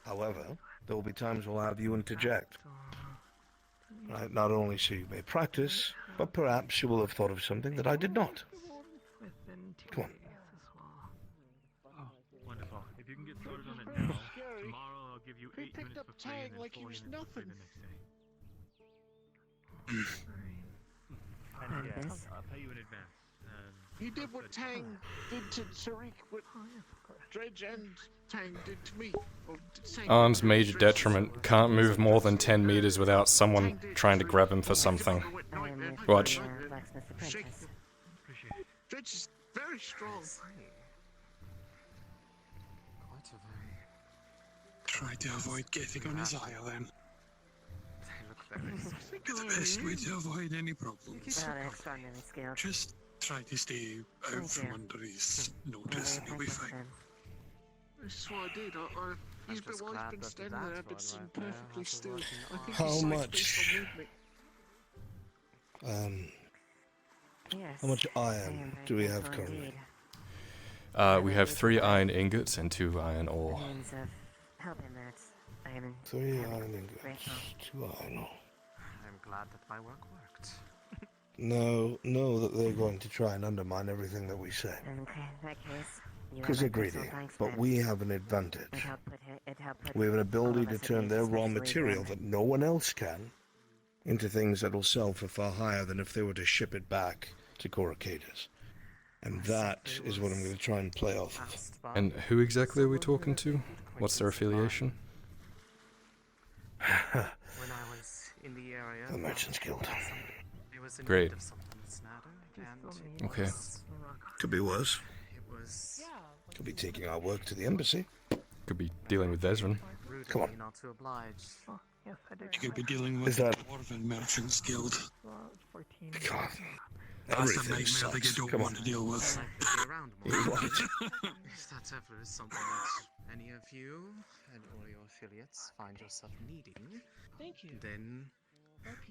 However, there will be times we'll have you interject. Right, not only so you may practice, but perhaps you will have thought of something that I did not. Come on. Oh, wonderful. If you can get started on it now, tomorrow I'll give you 8 minutes for free and then 4 minutes for free the next day. And yeah, I'll pay you in advance. He did what Tang did to Tariq, what Dredge and Tang did to me. Arn's major detriment, can't move more than 10 meters without someone trying to grab him for something. Watch. Dredge is very strong. try to avoid getting on his eye then. The best way to avoid any problems. Well, that's extraordinarily skilled. Just try to stay out from under his notice and you'll be fine. This is what I did. He's been, while he's been standing there, I've been sitting perfectly still. I think How his sight much? space on movement. Yes, How much iron do we have currently? We have 3 iron ingots and 2 iron ore. Means of helping that I am 3 iron ingots, 2 iron ore. I'm glad that my work worked. Know that they're going to try and undermine everything that we say. Okay, in that case, you Because have they're my personal greedy, thanks but then. we have an advantage. It helped put We have an ability all of to us at turn ease, their raw especially material them. that no one else can into things that'll sell for far higher than if they were to ship it back to Coracadus. And that is what I'm going to try and play off of. And who exactly are we talking to? What's their affiliation? When I was in the area, The Merchants Guild. it was in Great. need of something that's natter, and it Okay. was- Could be worse. It was Could be taking our work to the embassy. Could be dealing with Ezran. rude Come of on. me not to oblige. You could be dealing with Is that- the Dwarven Merchants Guild. God. That's a Everything nightmare that sucks. you don't Come want on. to deal with. I'd like to be around You more. what? If that ever is something that any of you and or your affiliates find yourself needing, Thank you. then,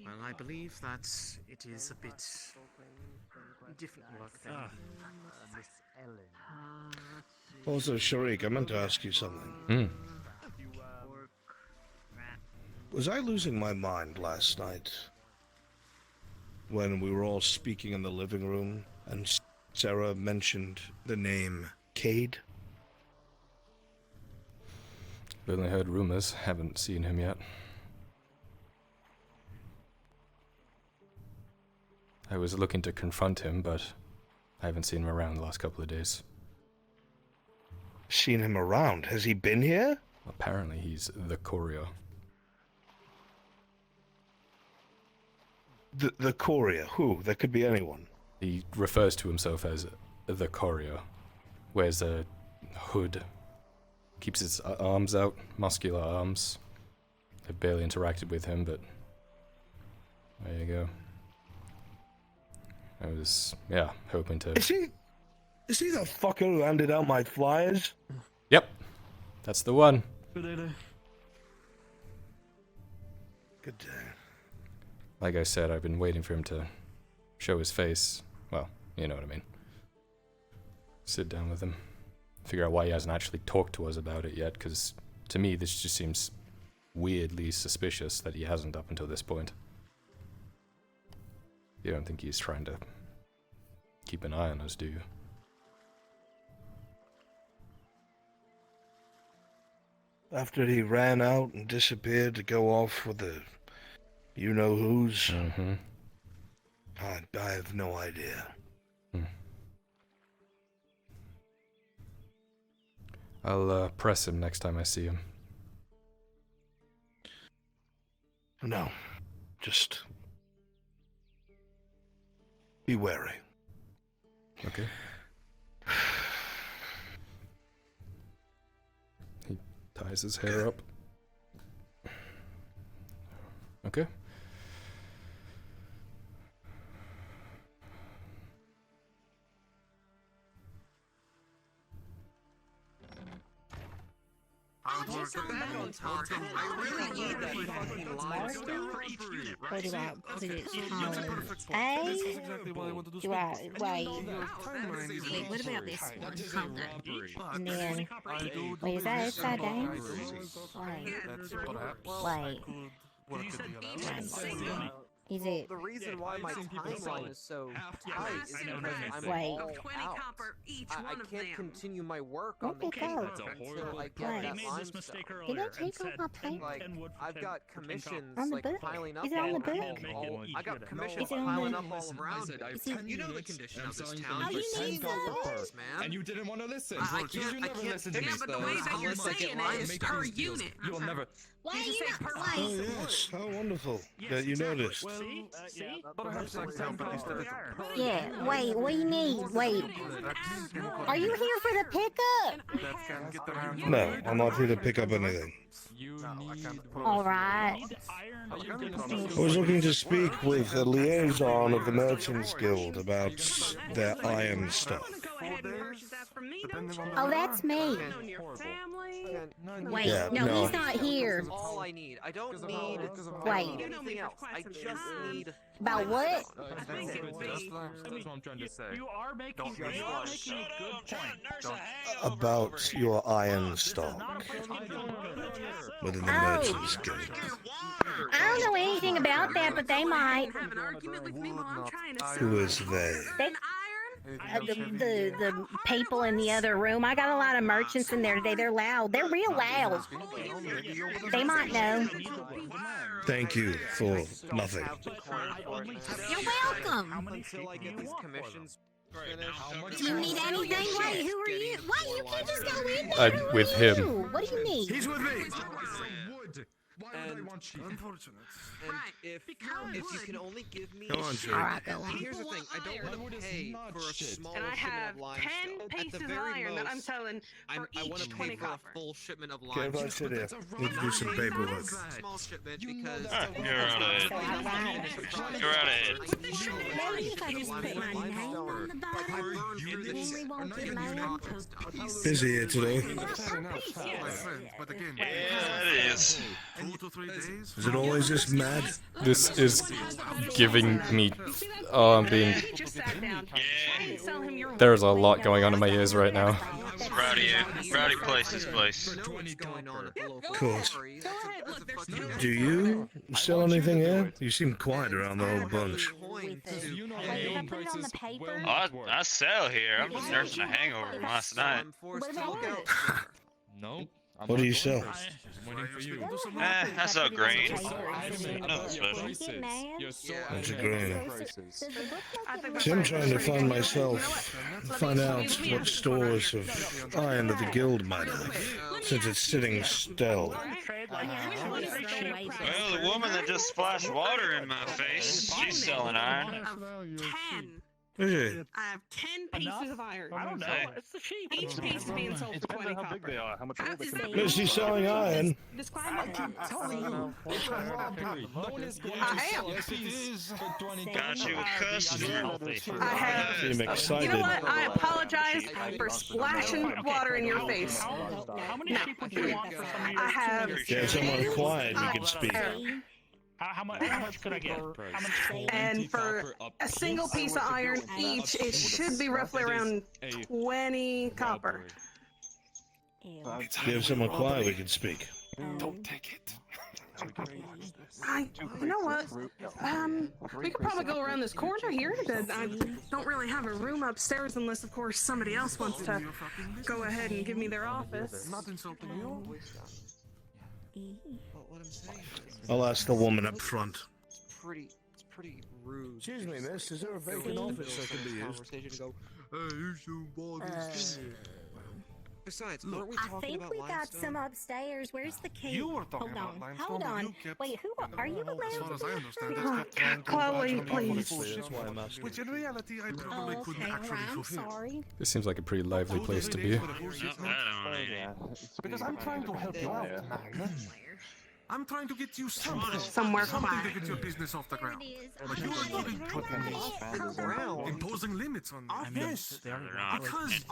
well, I believe that it is a bit different work than Miss Ellen. Also, Sharik, I meant to ask you something. Hmm. Was I losing my mind last night when we were all speaking in the living room and Sarah mentioned the name Cade? We only heard rumors, haven't seen him yet. I was looking to confront him, but I haven't seen him around the last couple of days. Seen him around? Has he been here? Apparently he's the courier. The courier? Who? That could be anyone. He refers to himself as the courier. Wears a hood. Keeps his arms out, muscular arms. I've barely interacted with him, but there you go. I was, yeah, hoping to... Is he the fucker who handed out my flyers? Yep, that's the one. Good day. Like I said, I've been waiting for him to show his face. Well, you know what I mean. Sit down with him. Figure out why he hasn't actually talked to us about it yet, because to me this just seems weirdly suspicious that he hasn't up until this point. You don't think he's trying to keep an eye on us, do you? After he ran out and disappeared to go off with the you-know-whos? Mm-hmm. I have no idea. I'll press him next time I see him. No. Just be wary. Okay. He ties his hair up. Okay. I really need that fucking line stuff. What do I put it on? This is exactly what I wanted to Do I, speak. wait. Wait, What about this one? That is a Hold robbery. on. And then, wait, is that upside down? Wait. That's perhaps Wait. work in the other. Is it? The reason why my timeline is so tight is because I'm Wait. all out. I can't continue my work Where'd on the it go? until I get Wait. that He made lime this stuff. mistake earlier Did I take and all said my 10 Like, 10 wood for I've 10 got for 10 commissions On the like book? piling up Is it on the book? I got commissions Is it on piling the- up all around me. You know the condition of this town. Oh, you need that? man. And you didn't want to listen. I You can't never listen to me. fix those unless I get lime stuff. You will never. Why He just are said you Oh yes, how wonderful that you noticed. See? Perhaps I can put this Yeah, wait, what do you need? Wait. Are you here for the pickup? No, I'm not here to pick up anything. Alright. I was looking to speak with a liaison of the Merchants Guild about their iron stuff. Oh, that's me. Wait, Yeah, no, no. he's not here. All I need. I don't need. Wait. anything else. I just need. About what? That's what I'm trying to say. You are making a good point. About your iron stock within the Merchants Guild. I don't know anything about that, but they might. Who is they? The people in the other room. I got a lot of merchants in there today. They're loud. They're real loud. They might know. Thank you for nothing. You're welcome. Until I get these commissions finished. Do you need anything? Wait, who are you? Wait, you can't just go in there. Who with are him. you? What do you need? He's with me. Unfortunate. And if you can only give me. Go on, Jake. Alright, go on. Here's the thing. I don't want to pay for a small And I have shipment of 10 limestone. pieces At the of very iron that I'm most, selling for I want each to 20 pay for copper. a full shipment of Okay, limestone. if I sit here, need to do some paperwork. Small shipment because You're out of it. You're out of it. Maybe if I just put my name on the bottom, then we won't get mad. Busy here today. Yeah, it is. 2 to 3 days. Is it always this mad? This is giving me. Oh, I'm being. There's a lot going on in my ears right now. Rowdy place this place. Of course. Do you sell anything here? You seem quiet around the whole bunch. I sell here. I'm just nursing a hangover from last night. No. What do you sell? Waiting for you. I sell grain. Nothing special. What's a grain? See, I'm trying to find out what stores of iron that the guild might have, since it's sitting still. Well, the woman that just splashed water in my face, she's selling iron. 10. Is it? I have 10 pieces of iron. I don't know. Hey. It's the sheep. Each piece being sold for 20 How big copper. they are, how much wool they can Is he selling iron? Describe it. I am. Got you a customer. I have. Seem excited. You know what? I apologize for splashing water in your face. How many sheep would you want for some of your I have. Get someone quiet, you can speak. How much could I get? How much? And for a single piece of iron each, it should be roughly around 20 copper. Give someone quiet, we can speak. Don't take it. You know what? We could probably go around this corner here. I don't really have a room upstairs unless, of course, somebody else wants to go ahead and give me their office. Not insulting you. What I'm saying is, I'll ask the woman up front. it's pretty rude. Excuse me, miss, is there a vacant office that can be used? Conversation and go, hey, you should buy this. Besides, weren't we I talking think about we got limestone? some upstairs. Where's the key? You were talking Hold about on. limestone, Hold but on. you kept- Wait, who are you allowed As far as I understand, to that's kept trying to Chloe, budge on please. bullshit, That's why I'm asking. which in reality I probably Oh, couldn't okay, actually alright, I'm fulfill. sorry. This seems like a pretty lively 2 to place 3 to days be. for the bullshit, I don't need it. because I'm trying to help you out, man. I'm trying to get you something. Somewhere Something quiet. to get your business off the ground. But you are doing imposing limits on me. Yes, because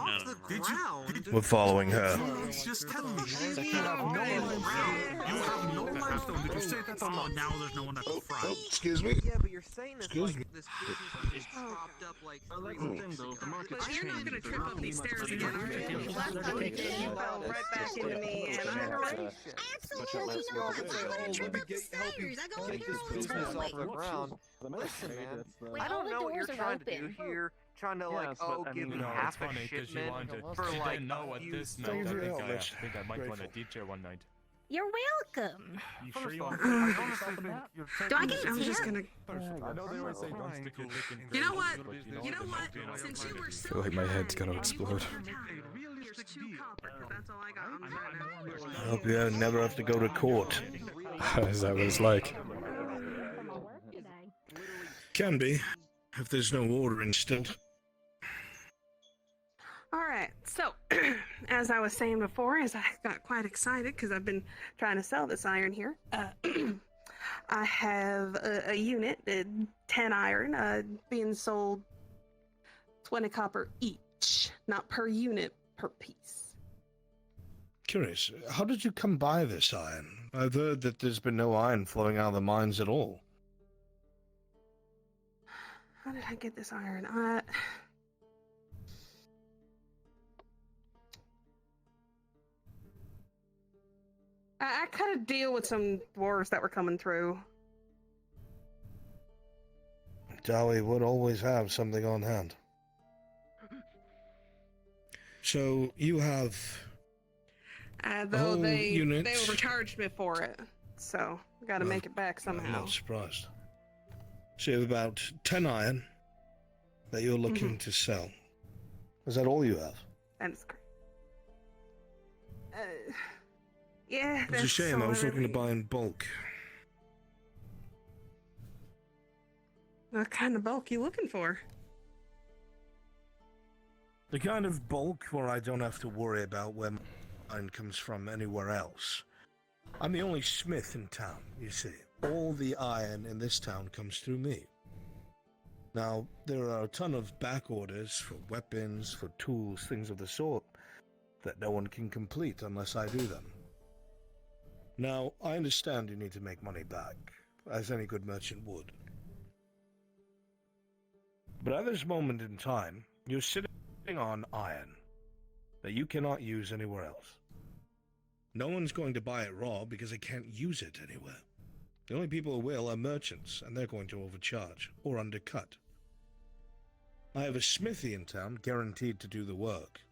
We're following her. just tell me. You have no limestone. You have no limestone. Did you say that or not? Now there's no one at the front. Excuse me? Yeah, but you're saying this Excuse like me. this business is propped up like 3 weeks ago. But you're not gonna trip up these stairs again, are you? Last time you did, you fell right back into me, and I'm Absolutely not. I'm gonna trip up the stairs. I go Take here this all the business off time. the ground. Listen, man. Wait, I all don't the know what you're doors are trying to do open. here. Trying to like, give me half a shipment for like know what few this silver. meant. I think I might want to teach her one night. You're welcome. You sure you want I to honestly yourself in that? Do I get I'm to just tip? gonna. I know they always say don't stick your dick in You know what? business, You know what? but Since you were I so feel like my head's gonna kind, explode. here's 2 copper, 'cause that's all I got on that. I hope you never have to go to court. Is that what it's like? Can be, if there's no order instilled. All right. So, as I was saying before, as I got quite excited because I've been trying to sell this iron here, I have a unit, 10 iron, being sold 20 copper each, not per unit, per piece. Curious, how did you come by this iron? I've heard that there's been no iron flowing out of the mines at all. How did I get this iron? I cut a deal with some dwarves that were coming through. Dowie would always have something on hand. So you have Though they unit. overcharged me for it, so I got to make it back I'm somehow. not surprised. So you have about 10 iron that you're looking to sell. Is that all you have? That is great. Yeah, It's a shame. I was looking to buy in bulk. What kind of bulk you looking for? The kind of bulk where I don't have to worry about where my iron comes from anywhere else. I'm the only smith in town, you see. All the iron in this town comes through me. Now, there are a ton of back orders for weapons, for tools, things of the sort, that no one can complete unless I do them. Now, I understand you need to make money back, as any good merchant would. But at this moment in time, you're sitting on iron that you cannot use anywhere else. No one's going to buy it raw because they can't use it anywhere. The only people who will are merchants, and they're going to overcharge or undercut. I have a smithy in town guaranteed to do the work,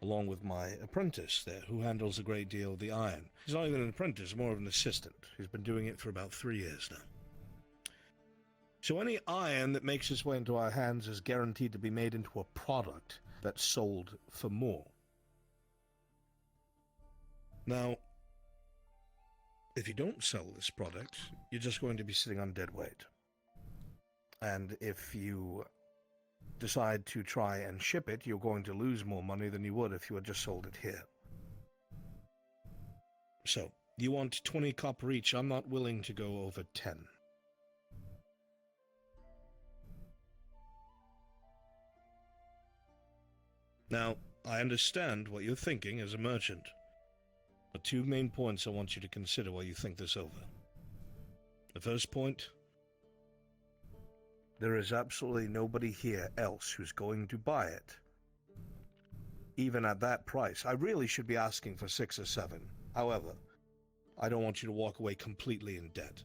along with my apprentice there, who handles a great deal of the iron. He's not even an apprentice, more of an assistant. He's been doing it for about 3 years now. So any iron that makes its way into our hands is guaranteed to be made into a product that's sold for more. Now, if you don't sell this product, you're just going to be sitting on dead weight. And if you decide to try and ship it, you're going to lose more money than you would if you had just sold it here. So, you want 20 copper each. I'm not willing to go over 10. Now, I understand what you're thinking as a merchant, but 2 main points I want you to consider while you think this over. The first point: there is absolutely nobody here else who's going to buy it. Even at that price. I really should be asking for 6 or 7. However, I don't want you to walk away completely in debt.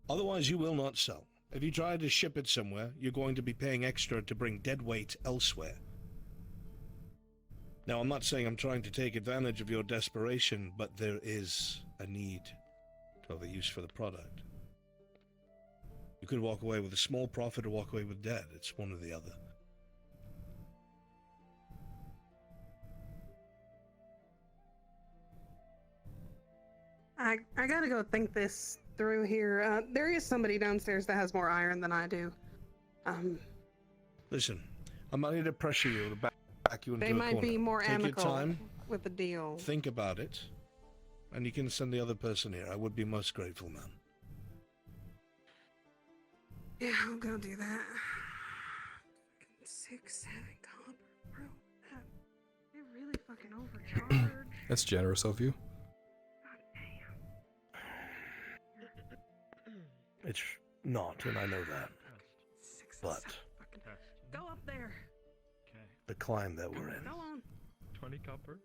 Otherwise, you will not sell. If you try to ship it somewhere, you're going to be paying extra to bring dead weight elsewhere. Now, I'm not saying I'm trying to take advantage of your desperation, but there is a need to have a use for the product. You could walk away with a small profit or walk away with debt. It's one or the other. I gotta go think this through here. There is somebody downstairs that has more iron than I do. Listen, I'm not here to pressure you to back you into They a might corner. be more Take your amicable time, with the deal. think about it, and you can send the other person here. I would be most grateful, ma'am. Yeah, I'll go do that. 6, 7 copper, bro. They're really fucking overcharged. That's generous of you. It's not, and I know that. But Go up there. the climb that we're in. Go on. 20 copper.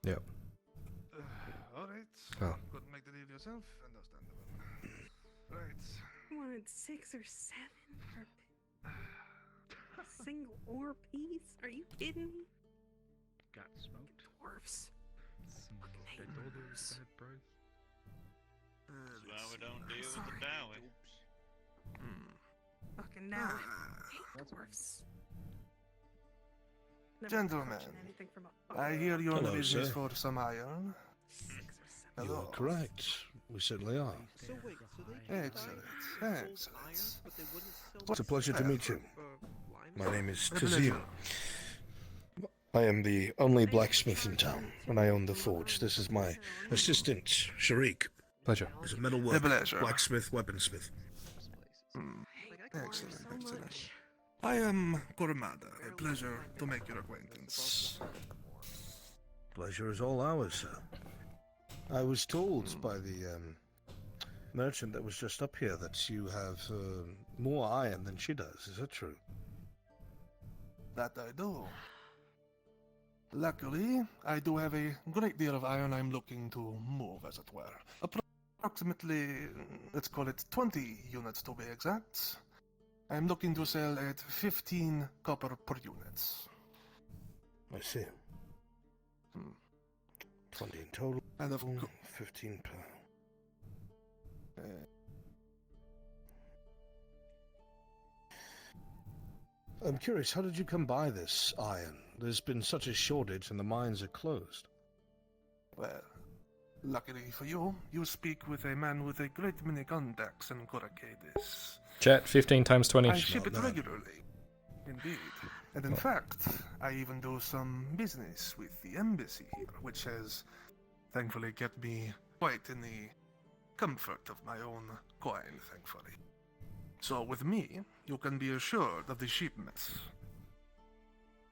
Yep. Alright. Oh. Couldn't make the deal yourself. Understandable. Right. You wanted 6 or 7 for a single ore piece? Are you kidding me? Got smoked. Dwarfs. That's why we don't deal with the Dowie. Fucking now. Gentlemen, I hear you're on the business for some iron. You Hello. are correct. We certainly are. Excellent, excellent. It's a pleasure to meet you. My name is A pleasure. Tazim. I am the only blacksmith in town, and I own the forge. This is my assistant, Sharik. Pleasure. He's a metal A worker, pleasure. blacksmith, weaponsmith. Excellent, excellent. I am Gormada. A pleasure to make your acquaintance. Pleasure is all ours, sir. I was told by the merchant that was just up here that you have more iron than she does. Is that true? That I do. Luckily, I do have a great deal of iron I'm looking to move, as it were. Approximately, let's call it 20 units to be exact. I'm looking to sell at 15 copper per unit. I see. 20 in total. And of 15 per. I'm curious, how did you come by this iron? There's been such a shortage and the mines are closed. Well, luckily for you, you speak with a man with a great many contacts in Coracades. Chat 15 times 20. I ship it regularly. Indeed. And in fact, I even do some business with the embassy here, which has thankfully kept me quite in the comfort of my own coin, thankfully. So with me, you can be assured of the shipments.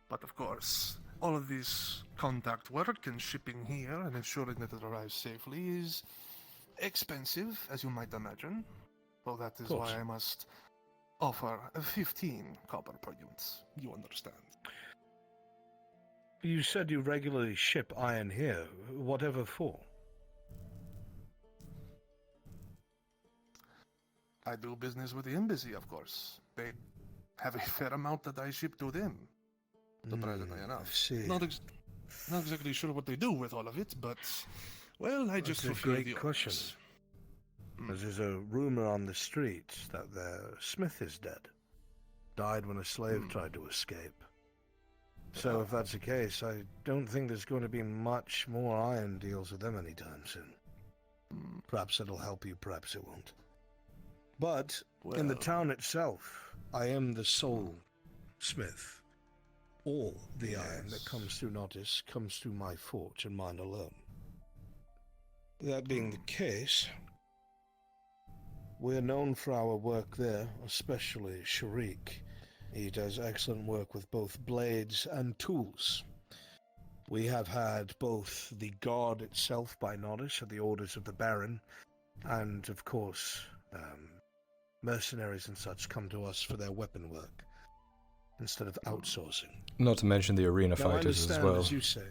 But of course, all of this contact work and shipping here and ensuring that it arrives safely is expensive, as you might imagine. So that is why I must offer 15 copper per unit. You understand. You said you regularly ship iron here. Whatever for? I do business with the embassy, of course. They have a fair amount that I ship to them. Surprisingly enough. See. Not exactly sure what they do with all of it, but, well, I just That's a fulfill great the question. orders. There's a rumor on the street that their smith is dead. Died when a slave tried to escape. So if that's the case, I don't think there's going to be much more iron deals with them anytime soon. Perhaps it'll help you, perhaps it won't. But in the town itself, I am the sole smith. All the iron that comes through Nautis comes through my forge and mine alone. That being the case, we're known for our work there, especially Sharik. He does excellent work with both blades and tools. We have had both the guard itself by Nautis at the orders of the Baron, and of course, mercenaries and such come to us for their weapon work, instead of outsourcing. Not to mention the arena Now, I fighters as understand, well. as you say.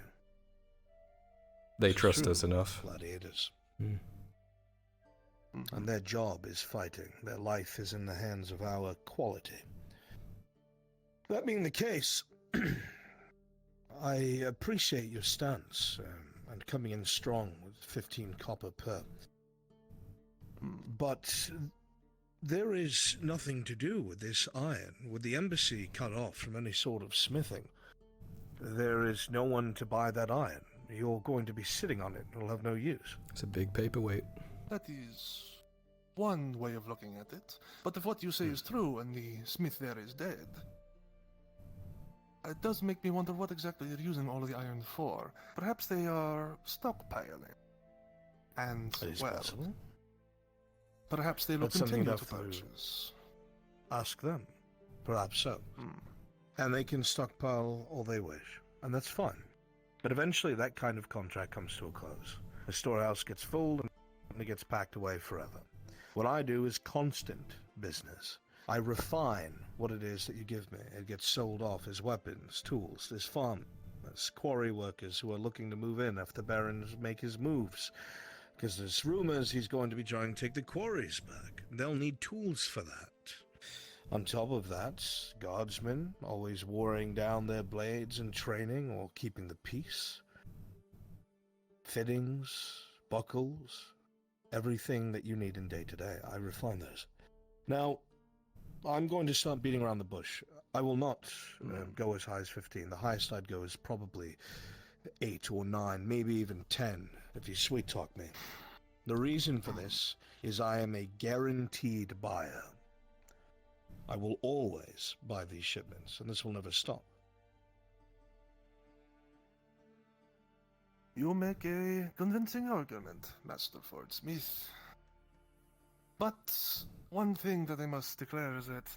They It's trust true, us enough. Gladiators. And their job is fighting. Their life is in the hands of our quality. That being the case, I appreciate your stance and coming in strong with 15 copper per. But there is nothing to do with this iron. With the embassy cut off from any sort of smithing, there is no one to buy that iron. You're going to be sitting on it. It'll have no use. It's a big paperweight. That is one way of looking at it. But if what you say is true and the smith there is dead, it does make me wonder what exactly they're using all of the iron for. Perhaps they are stockpiling. And, That is well, possible. perhaps they will That's something continue to to purchase. Ask them. Perhaps so. And they can stockpile all they wish. And that's fine. But eventually that kind of contract comes to a close. The storehouse gets full and it gets packed away forever. What I do is constant business. I refine what it is that you give me. It gets sold off as weapons, tools, as farm, as quarry workers who are looking to move in after the Barons make his moves. Because there's rumors he's going to be trying to take the quarries back. They'll need tools for that. On top of that, guardsmen, always warring down their blades and training or keeping the peace. fittings, buckles, everything that you need in day-to-day. I refine those. Now, I'm going to start beating around the bush. I will not go as high as 15. The highest I'd go is probably 8 or 9, maybe even 10, if you sweet-talk me. The reason for this is I am a guaranteed buyer. I will always buy these shipments, and this will never stop. You make a convincing argument, Master Ford Smith. But one thing that I must declare is that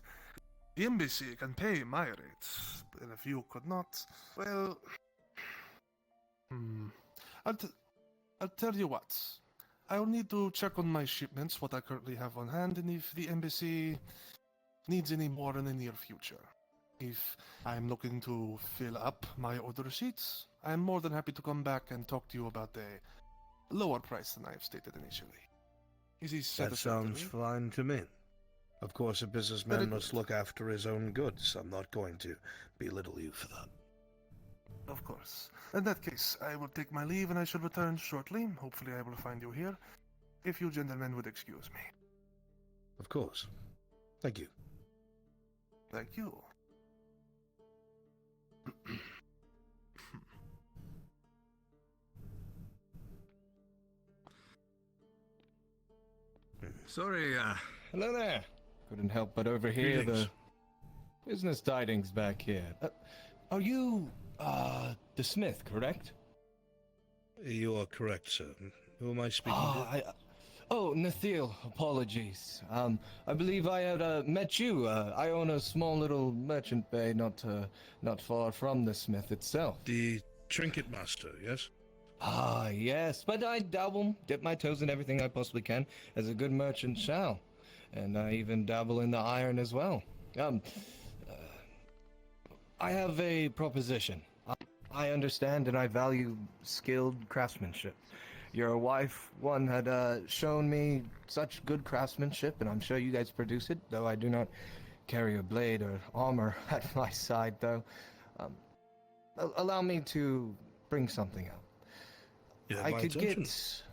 the embassy can pay my rates, and if you could not, well... I'll tell you what. I'll need to check on my shipments, what I currently have on hand, and if the embassy needs any more in the near future. If I'm looking to fill up my order sheets, I'm more than happy to come back and talk to you about a lower price than I have stated initially. Is he That satisfactory? sounds fine to me. Of course, a businessman must look after his own goods. I'm not going to belittle you for that. Of course. In that case, I will take my leave and I shall return shortly. Hopefully I will find you here. If you gentlemen would excuse me. Of course. Thank you. Thank you. Sorry, hello there. Couldn't help but overhear the business tidings back here. Are you, the smith, correct? You are correct, sir. Who am I speaking to? Oh, Nathil, apologies. I believe I had met you. I own a small little merchant bay not far from the smith itself. The Trinket master, yes? Yes, but I dabble, dip my toes in everything I possibly can, as a good merchant shall. And I even dabble in the iron as well. I have a proposition. I understand and I value skilled craftsmanship. Your wife, one, had shown me such good craftsmanship, and I'm sure you guys produce it, though I do not carry a blade or armor at my side, though. Allow me to bring something up. I could get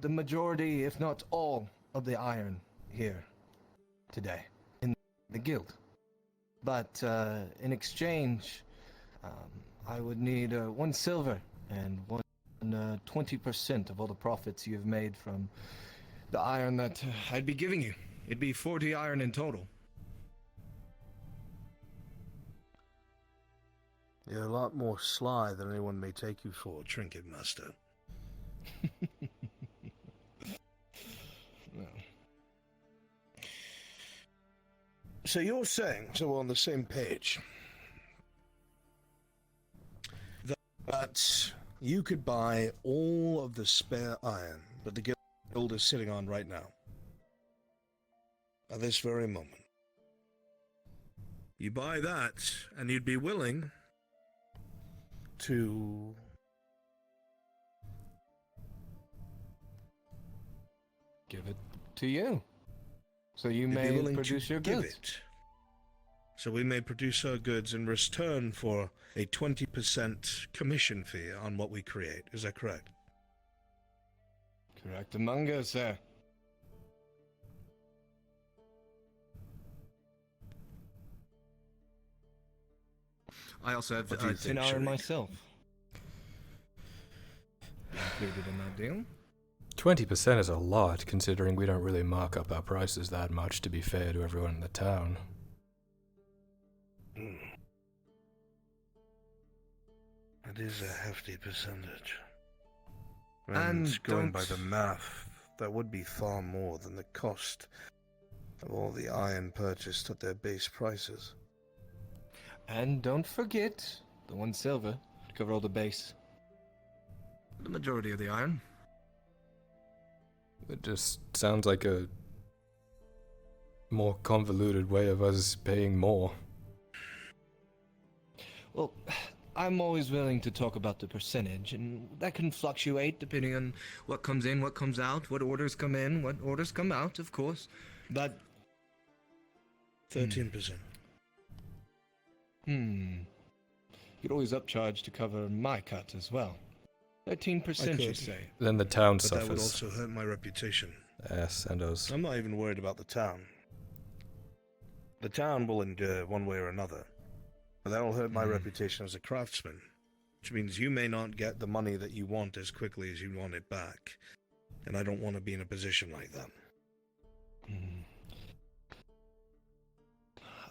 the majority, if not all, of the iron here today in the guild. But in exchange, I would need 1 silver and 20% of all the profits you've made from the iron that I'd be giving you. It'd be 40 iron in total. You're a lot more sly than anyone may take you for, Trinket Master. No. So you're saying, so we're on the same page, that you could buy all of the spare iron that the guild is sitting on right now, at this very moment. You buy that, and you'd be willing to give it to you, so you may produce your goods. So we may produce our goods in return for a 20% commission fee on what we create. Is that correct? Correct among us, sir. I also have 10 iron myself. Included in that deal. 20% is a lot, considering we don't really mark up our prices that much, to be fair to everyone in the town. It is a hefty percentage. And going by the math, that would be far more than the cost of all the iron purchased at their base prices. And don't forget the 1 silver to cover all the base. The majority of the iron. It just sounds like a more convoluted way of us paying more. Well, I'm always willing to talk about the percentage, and that can fluctuate depending on what comes in, what comes out, what orders come in, what orders come out, of course. But 13%. You could always upcharge to cover my cut as well. 13%, you could. say? Then the town But that would suffers. also hurt my reputation. Yes, and us. I'm not even worried about the town. The town will endure one way or another. But that'll hurt my reputation as a craftsman. Which means you may not get the money that you want as quickly as you want it back. And I don't want to be in a position like that.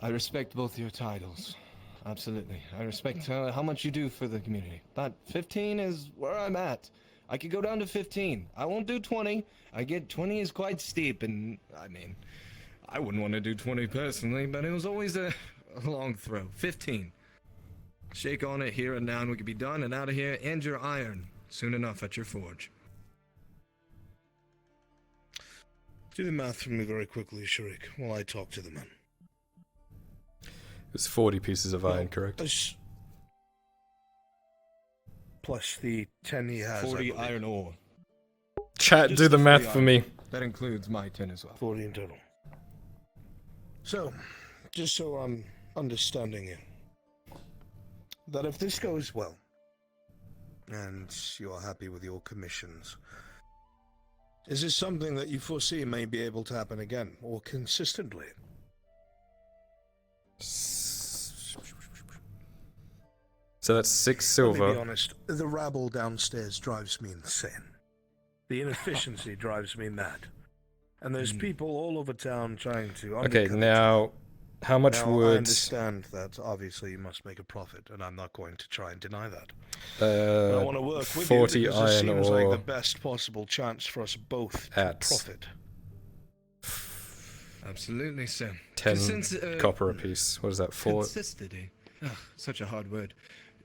I respect both your titles. Absolutely. I respect how much you do for the community. But 15 is where I'm at. I could go down to 15. I won't do 20. I get 20 is quite steep, and I mean, I wouldn't want to do 20 personally, but it was always a long throw. 15. Shake on it here and now, and we could be done and out of here, and your iron soon enough at your forge. Do the math for me very quickly, Sharik, while I talk to the man. It's 40 pieces of iron, correct? Plus the 10 he has. 40 iron ore. Chat, do the math for me. That includes my 10 as well. 40 in total. So, just so I'm understanding it, that if this goes well, and you're happy with your commissions, is this something that you foresee may be able to happen again, or consistently? So that's 6 Let me silver. be honest, the rabble downstairs drives me insane. The inefficiency drives me mad. And there's people all over town trying to Okay, undercut now, how much Now, I would... understand that obviously you must make a profit, and I'm not going to try and deny that. But I want to work with 40 you because iron it seems ore like the best possible chance for us both to at profit. Absolutely, sir. 10 Since, copper apiece. What is that, 4? Consistency. Ugh, such a hard word.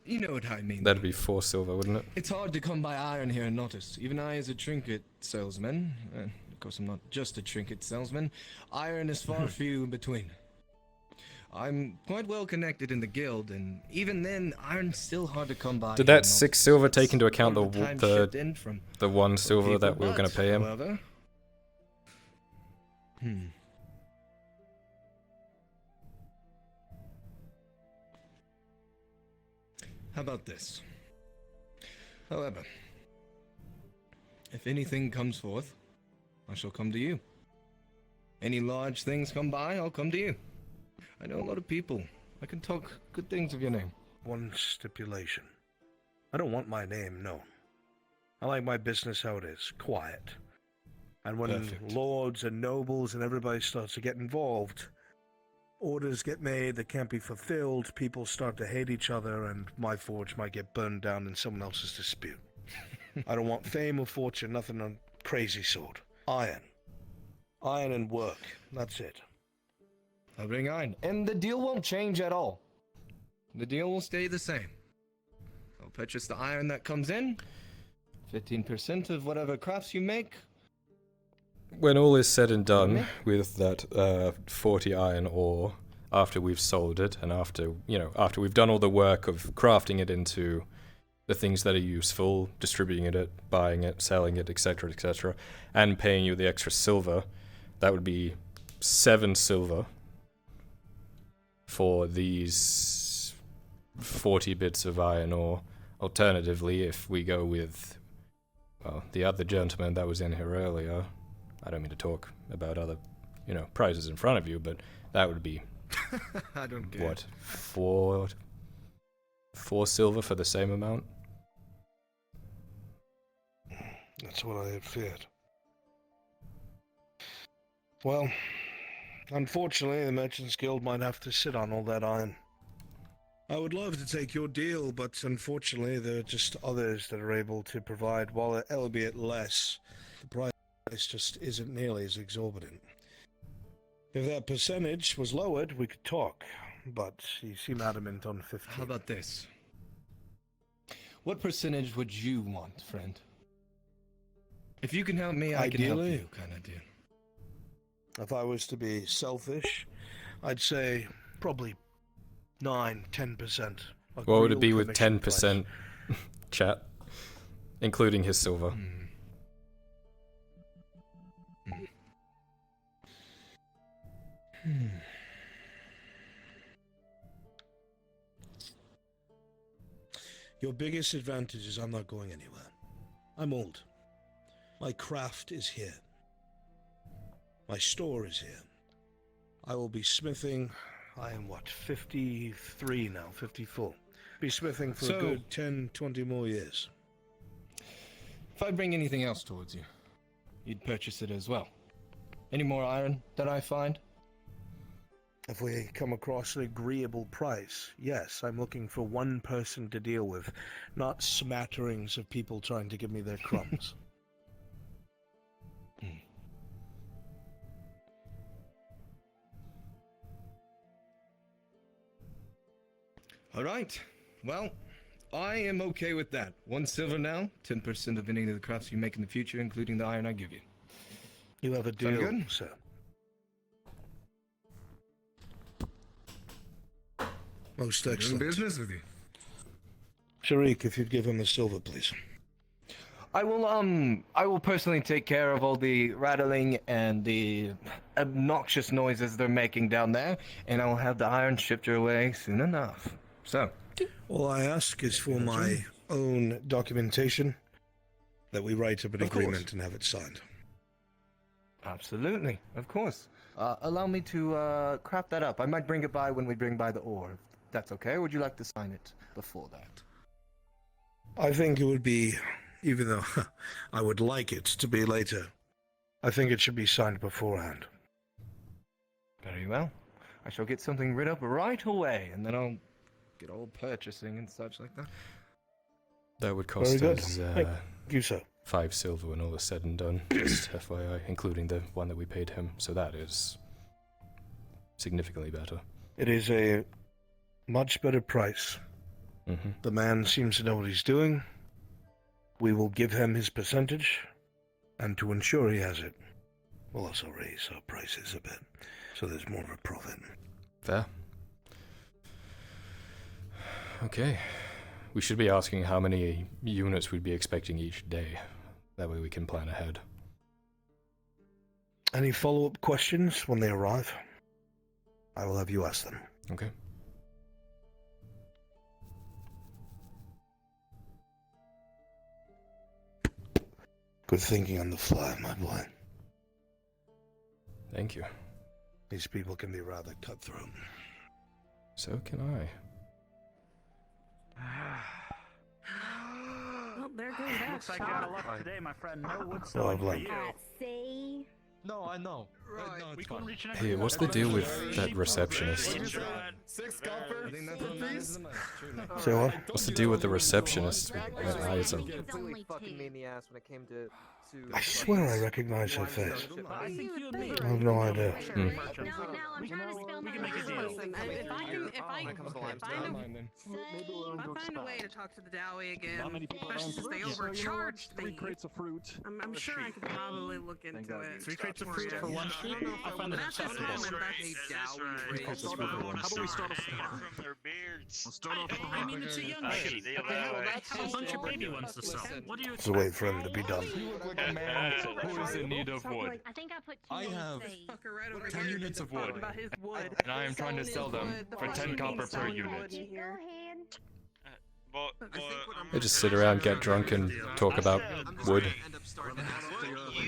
You know what I mean. That'd be 4 silver, wouldn't it? It's hard to come by iron here in Nautis. Even I, as a trinket salesman, of course I'm not just a trinket salesman, iron is far few in between. I'm quite well connected in the guild, and even then, iron's still hard to come by. Did that 6 silver take into account the 1 silver people, that we were going to pay him? However, How about this? However, if anything comes forth, I shall come to you. Any large things come by, I'll come to you. I know a lot of people. I can talk good things of your name. One stipulation. I don't want my name known. I like my business how it is, quiet. And when Perfect. lords and nobles and everybody starts to get involved, orders get made that can't be fulfilled, people start to hate each other, and my forge might get burned down in someone else's dispute. I don't want fame or fortune, nothing on crazy sort. Iron. Iron and work. That's it. I'll bring iron. And the deal won't change at all. The deal will stay the same. I'll purchase the iron that comes in. 15% of whatever crafts you make. When all is said and done with that 40 iron ore, after we've sold it and after we've done all the work of crafting it into the things that are useful, distributing it, buying it, selling it, etc., and paying you the extra silver, that would be 7 silver for these 40 bits of iron ore. Alternatively, if we go with, well, the other gentleman that was in here earlier, I don't mean to talk about other, prices in front of you, but that would be, I don't care. what, 4 silver for the same amount? That's what I had feared. Well, unfortunately, the Merchants Guild might have to sit on all that iron. I would love to take your deal, but unfortunately, there are just others that are able to provide, while albeit less, the price just isn't nearly as exorbitant. If that percentage was lowered, we could talk, but you seem adamant on 15. How about this? What percentage would you want, friend? If you can help me, I can help Ideally, you, kind of deal. If I was to be selfish, I'd say probably 9-10%. What would it be with 10% chat, including his silver? Your biggest advantage is I'm not going anywhere. I'm old. My craft is here. My store is here. I will be smithing. I am what, 53 now, 54. Be smithing for a good 10, 20 more years. If I bring anything else towards you, you'd purchase it as well. Any more iron that I find? If we come across an agreeable price, yes, I'm looking for one person to deal with, not smatterings of people trying to give me their crumbs. All right. Well, I am okay with that. 1 silver now, 10% of any of the crafts you make in the future, including the iron I give you. You have a deal, good? sir. Most excellent. Doing business with you. Tariq, if you'd give him a silver, please. I will personally take care of all the rattling and the obnoxious noises they're making down there, and I will have the iron shipped your way soon enough. So, all I ask is for my own documentation, that we write up an agreement and have it signed. Absolutely, of course. Allow me to craft that up. I might bring it by when we bring by the ore. If that's okay, or would you like to sign it before that? I think it would be, even though I would like it to be later, I think it should be signed beforehand. Very well. I shall get something writ up right away, and then I'll get all purchasing and such like that. That would cost us Thank you, sir. 5 silver when all is said and done, just FYI, including the one that we paid him. So that is significantly better. It is a much better price. Mm-hmm. The man seems to know what he's doing. We will give him his percentage, and to ensure he has it, we'll also raise our prices a bit, so there's more of a profit. Fair. Okay. We should be asking how many units we'd be expecting each day. That way we can plan ahead. Any follow-up questions when they arrive? I will have you ask them. Okay. Good thinking on the fly, my boy. Thank you. These people can be rather cutthroat. So can I. Well, there goes that Looks like shot. you're out of luck today, my friend. No wood Well, selling for like- you. See? No, I know. No, it's fine. Hey, what's the deal with that receptionist? 6 copper per piece? Say what? What's the deal with the receptionist? My eyes are... Completely fucking made me ass when it came to I swear I recognize her face. I have no idea. Hmm. I'm trying to spell my name. Listen, if I find a way to talk to the Dowie again, especially since they overcharged me, 3 crates of fruit. I'm sure I could probably look into it. 3 crates of fruit for 1 sheep? I find that acceptable. That's a Dowie rate. How about we start off small? We'll start off with I mean, it's a young sheep. Have a bunch of baby ones to sell. What do you Let's wait for him to be done. Who is in need of wood? I think I put I have Fucker right over 10 here units of talking wood, about his wood. and I am trying to sell them for 10 copper per unit. They just sit around, get drunk, and talk about wood.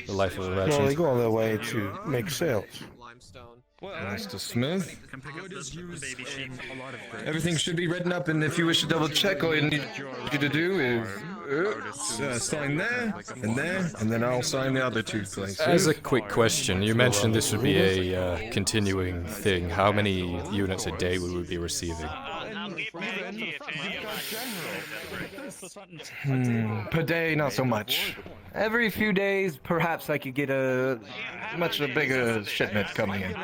The life of a Well, they merchant. go on their way to make sales. Mr. Smith, can pick up the baby sheep? everything should be written up, and if you wish to double check, all you need you to do is sign there, and then I'll sign the other 2 places. As a quick question, you mentioned this would be a continuing thing. How many units a day would we be receiving? Per day, not so much. Every few days, perhaps I could get a much bigger shipment coming in.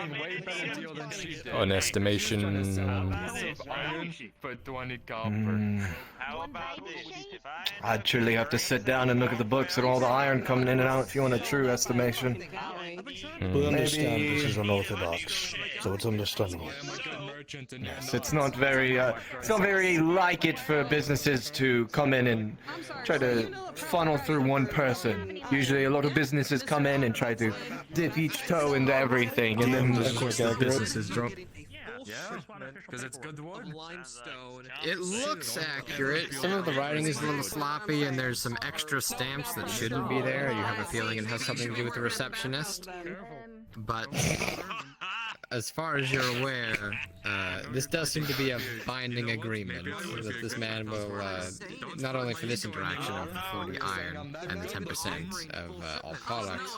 An estimation. For 20 copper. I'd truly have to sit down and look at the books and all the iron coming in and out if you want a true estimation. We understand this is unorthodox, so it's understandable. Yes, it's not very like it for businesses to come in and try to funnel through one person. Usually a lot of businesses come in and try to dip each toe into everything, and then of course the businesses drop. Yeah, because it's good wood. Limestone. It looks accurate. Some of the writing is a little sloppy, and there's some extra stamps that shouldn't be there. You have a feeling it has something to do with the receptionist. But as far as you're aware, this does seem to be a binding agreement that this man will, not only for this interaction of the 40 iron and the 10% of all products,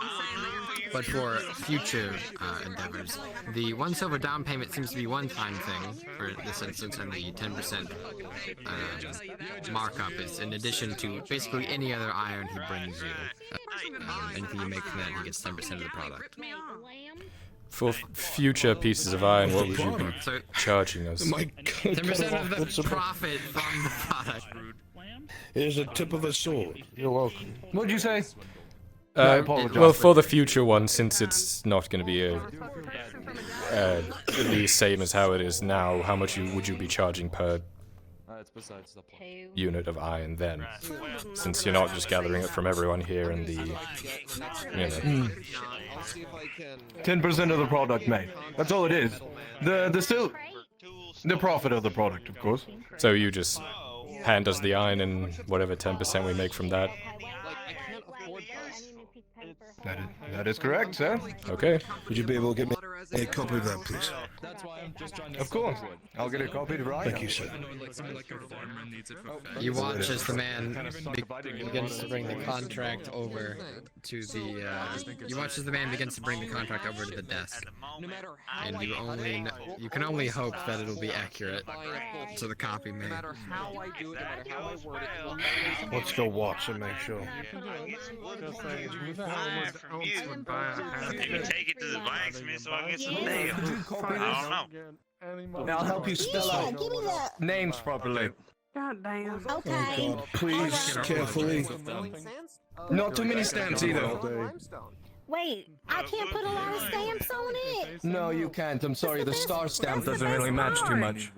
but for future endeavors. The 1 silver down payment seems to be one-time thing for this instance, and the 10% markup is in addition to basically any other iron he brings you. Anything you make from that, he gets 10% of the product. For future pieces of iron, what would you be charging us? 10% of the profit from the product. Here's a tip of a sword. You're welcome. What'd you say? I apologize. Well, for the future one, since it's not going to be the same as how it is now, how much would you be charging per unit of iron then? Since you're not just gathering it from everyone here in the, 10% of the product, mate. That's all it is. The profit of the product, of course. So you just hand us the iron and whatever 10% we make from that. That is correct, sir. Okay. Would you be able to get me a copy of that, please? Of course. I'll get a copy to Ryan. Thank you, sir. You watch as the man begins to bring the contract over to the. You watch as the man begins to bring the contract over to the desk, and you can only hope that it'll be accurate to the copy made. Let's go watch and make sure. From you. Maybe take it to the blacksmith so I get some nails. I don't know. I'll help you spell out names properly. God damn. Okay. God, please, carefully. Not too many stamps either. Wait, I can't put a lot of stamps on it. No, you can't. I'm sorry, the star stamp doesn't really match too much.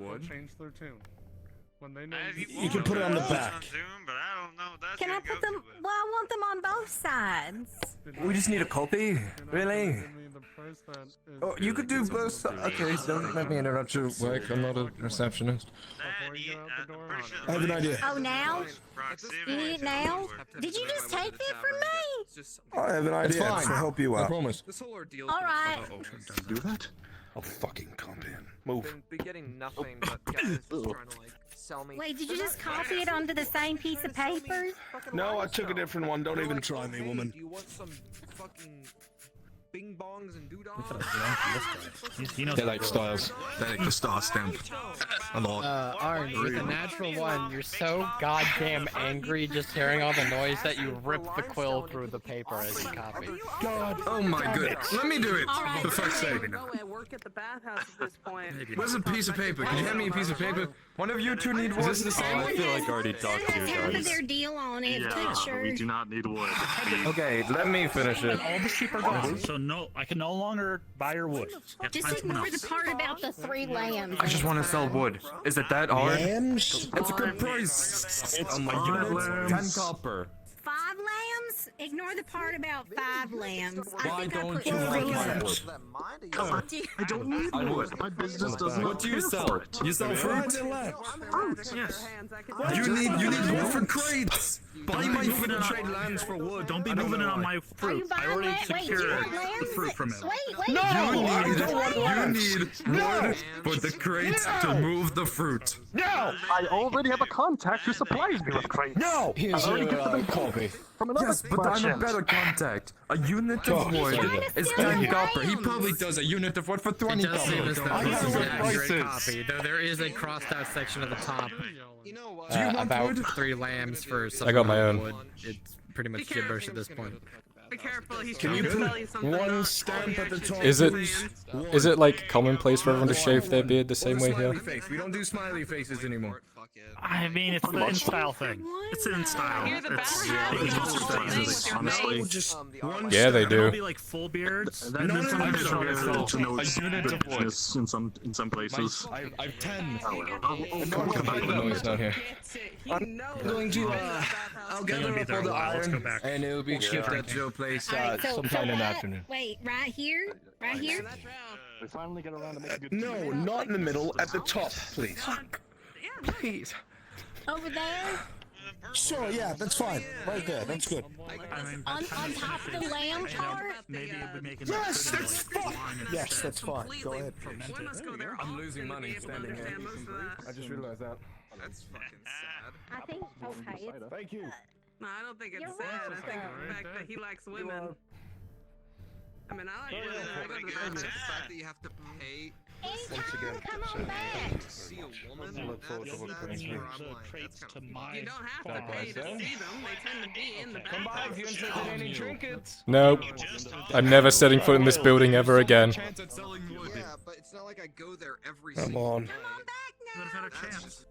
You can put it on the back. Can I put them? Well, I want them on both sides. We just need a copy? Really? Oh, you could do both. Okay, don't let me interrupt your work. I'm not a receptionist. I have an idea. Oh, now? You need it now? Did you just take that from me? I have an idea to help you out. I promise. All right. Do that? I'll fucking comprehend. Move. Been getting nothing but guys just trying to sell me. Wait, did you just copy it onto the same piece of paper? No, I took a different one. Don't even try me, woman. Do you want some fucking bing bongs and doodads? They like styles. They like the star stamp. A lot. Orange, with a natural one, you're so goddamn angry just hearing all the noise that you rip the quill through the paper as you copy. God. Oh my goodness. Let me do it. For fuck's sake. I work at the bathhouse at this point. Where's a piece of paper? Can you hand me a piece of paper? One of you two need wood. Is this the same? I feel like I already talked to you Half of guys. their deal on it, picture. we do not need wood. Okay, let me finish it. All the sheep are gone, so no, I can no longer buy your wood. Just ignore the part about the 3 lambs. I just want to sell wood. Is it that hard? Lambs? It's a good price. Oh my god. 10 copper. 5 lambs? Ignore the part about 5 lambs. Why don't you like my wood? I don't need wood. My business doesn't. What do you sell? You sell fruit? Yes. You need wood for crates. Buy my fruit and trade lands for wood. Don't be moving in on my fruit. I already Wait, do you secured want lambs? the fruit from it. Wait. You No! need wood for the crates to move the fruit. No! I already have a contact who supplies me with crates. No! Here's your copy. From another Yes, but I'm a merchant. better contact. A unit of wood is 10 copper. He probably does a unit of wood for 20 It does seem as though copper. this is an accurate copy, though there is a crossed out section at the top about 3 lambs for some I got my own. wood. It's pretty much gibberish at this point. Be careful, he's Can trying you to sell put you something. one stamp at the top? Is it like commonplace for everyone to shave their beard the same way here? Smiley face. We don't do smiley faces anymore. I mean, it's the in-style thing. It's in-style. Hear the It's, honestly. Just Yeah, they do. There'll be like full beards. Then and then sometimes some it's people to know a it's unit of wood. business in some places. I've 10. Come back The noise down here. I'm going to, I'll gather be up there all the a while. Let's go iron, back. and it will be shipped at your place Alright, so sometime in the what? afternoon. Wait, right here? Right here? We finally get around to make a good No, not in the middle, at the top, please. Please. Over there? Sure, yeah, that's fine. Right there, that's good. On top of the lamb chart? Maybe it'll be making Yes, that that's pretty, like, fine. line and Yes, stuff. that's fine. Go ahead. One must go there. I'm losing money standing here. I just realized that. That's fucking sad. I think, okay, it's... Thank you. No, I don't think it's You're sad. I think welcome. the fact that he likes women. I mean, I like women. I go to the The bathroom. fact that you have to pay Once again, Come on back! to see a woman, I look forward to what that's brings where me. I'm like, that's kind of... You don't have to pay to see them. They tend to be in the Come by bathroom. if you're interested in any trinkets. Nope. I'm never setting foot in this building ever again. Yeah, but it's not like I go there every Come single on. day. You would have had a That's chance. just...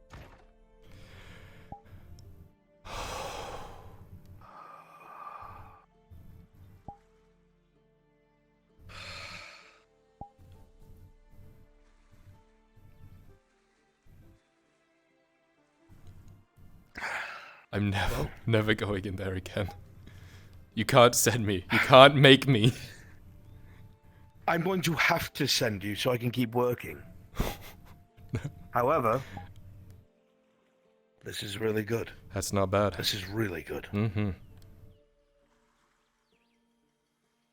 I'm never going in there again. You can't send me. You can't make me. I'm going to have to send you so I can keep working. However, this is really good. That's not bad. This is really good. Mm-hmm.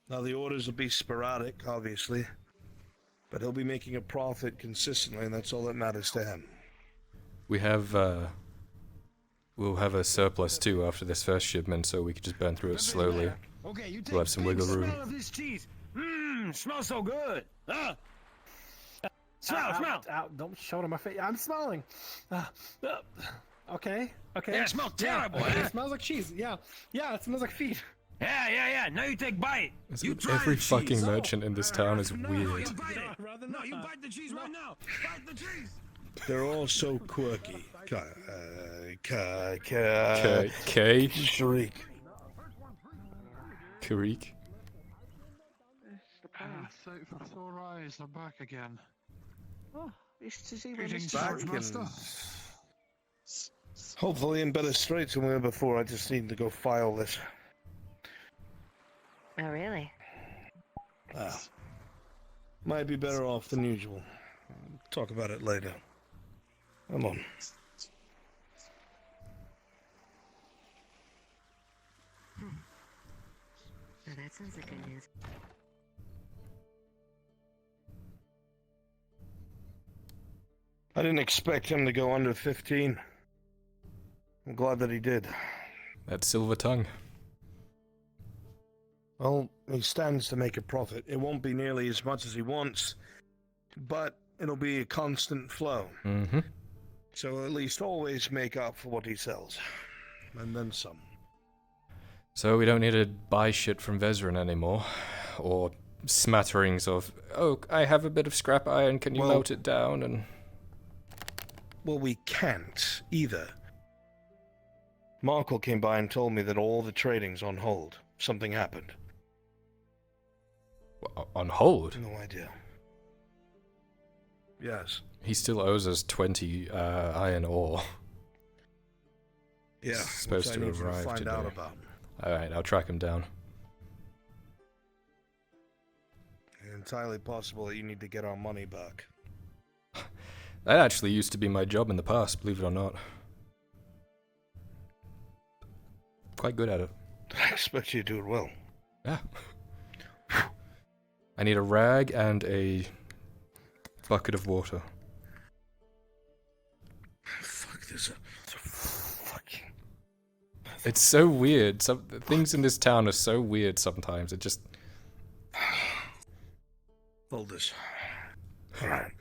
Now, the orders will be sporadic, obviously, but he'll be making a profit consistently, and that's all that matters to him. We have, we'll have a surplus too after this first shipment, so we could just burn through it slowly. Okay, you take We'll have some wiggle room. smell of this cheese. Mmm, smells so good. Smell. Don't show it on my face. I'm smelling. Okay. Yeah, it smells terrible. It smells like cheese. Yeah, it smells like feet. Yeah. Now you take bite. You try Every the fucking cheese. merchant in this town is No, weird. you bite it. No, you bite the cheese right now. Bite the cheese. They're all so quirky. Sharik. Karik. Sight for sore eyes, I'm back again. Oh, it's to see Greetings, Back George and Master. hopefully in better straits than we were before. I just need to go file this. Oh, really? Might be better off than usual. Talk about it later. Come on. Oh, that sounds like good news. I didn't expect him to go under 15. I'm glad that he did. That silver tongue. Well, he stands to make a profit. It won't be nearly as much as he wants, but it'll be a constant flow. Mm-hmm. So at least always make up for what he sells. And then some. So we don't need to buy shit from Vezran anymore. Or smatterings of, oh, I have a bit of scrap iron, can you melt it down? And well, we can't either. Markle came by and told me that all the trading's on hold. Something happened. On hold? No idea. Yes. He still owes us 20 iron ore. Yeah, It's supposed which I to need you arrive find today. out about. Alright, I'll track him down. Entirely possible that you need to get our money back. That actually used to be my job in the past, believe it or not. Quite good at it. I expect you to do it well. Yeah. I need a rag and a bucket of water. Fuck this. Fucking. It's so weird. Some things in this town are so weird sometimes. It just. Hold this. Alright.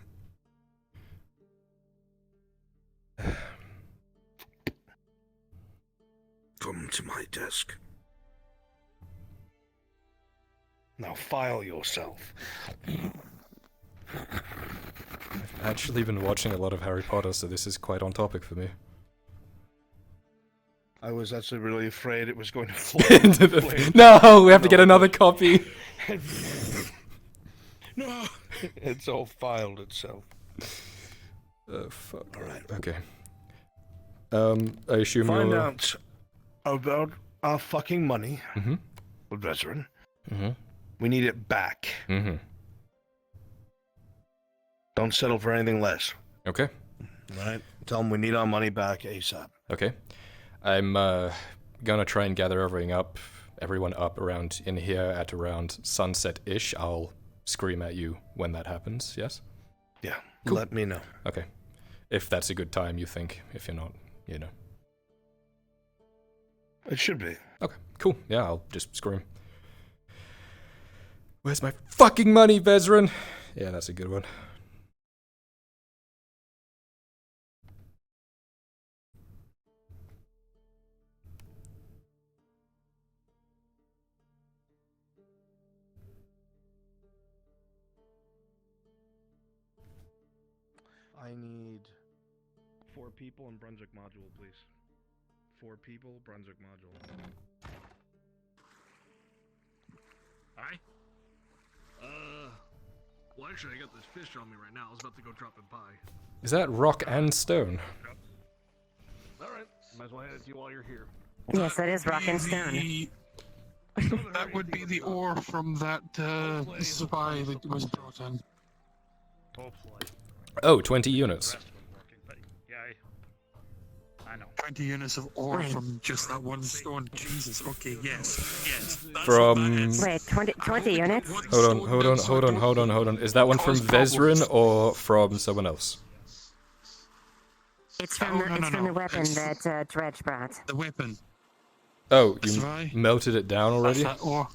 Come to my desk. Now file yourself. I've actually been watching a lot of Harry Potter, so this is quite on topic for me. I was actually really afraid it was going to fall Into the... No, we have to get another copy. No, it's all filed itself. Oh fuck. All right. Okay. I assume Find you're... out about our fucking money, Mm-hmm. veteran. Mm-hmm. We need it back. Mm-hmm. Don't settle for anything less. Okay. Right? Tell them we need our money back ASAP. Okay. I'm gonna try and gather everyone up around in here at around sunset-ish. I'll scream at you when that happens, yes? Yeah, cool. Let me know. Okay. If that's a good time, you think. If you're not, you know. It should be. Okay, cool. Yeah, I'll just scream. Where's my fucking money, Vezran? Yeah, that's a good one. I need 4 people in Brunswick module, please. 4 people, Brunswick module. Hi. Well, actually, I got this fish on me right now. I was about to go drop it by. Is that rock and stone? Alright, might as well hand it to you while you're here. Yes, that is rock and stone. That would be the ore from that spy that was brought in. Oh, 20 units. Yeah, I know. 20 units of ore from just that one stone. Jesus, okay, yes. From... Wait, 20 units? Hold on. Is that one from Vezran or from someone else? It's from the weapon that Dredge brought. The weapon. Oh, you melted it down already? That's that ore.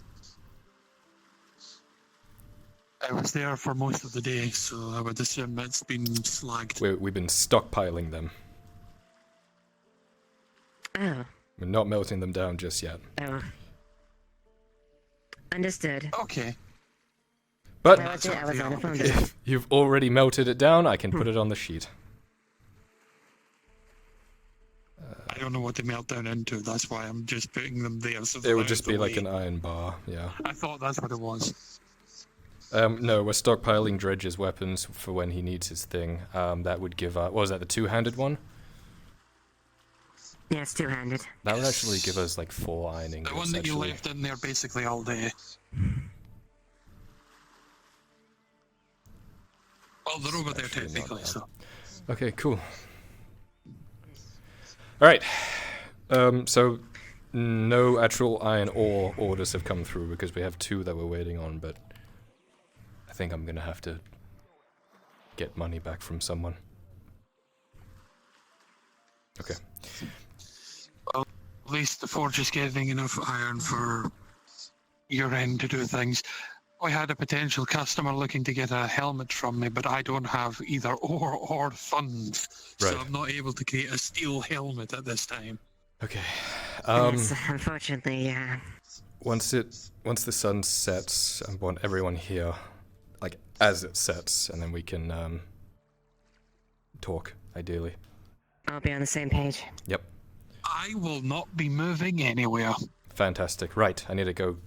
I was there for most of the day, so I would assume it's been slagged. We've been stockpiling them. Oh. We're not melting them down just yet. Oh. Understood. Okay. But That was it. I was on the phone. if you've already melted it down, I can put it on the sheet. I don't know what they melt down into, that's why I'm just putting them there. So It would just be like an iron bar, yeah. I thought that's what it was. No, we're stockpiling Dredge's weapons for when he needs his thing. That would give what was that, the two-handed one? Yeah, it's two-handed. That would actually give us like 4 iron ingots, The one that you actually. left in there basically all day. Well, they're over there technically, so. Okay, cool. Alright. So no actual iron ore orders have come through because we have 2 that we're waiting on, but I think I'm gonna have to get money back from someone. Okay. Well, at least the forge is getting enough iron for your end to do things. I had a potential customer looking to get a helmet from me, but I don't have either ore or funds, Right. so I'm not able to create a steel helmet at this time. Okay. Yes, unfortunately, yeah. Once the sun sets, I want everyone here, like as it sets, and then we can talk, ideally. I'll be on the same page. Yep. I will not be moving anywhere. Fantastic. Right, I need to go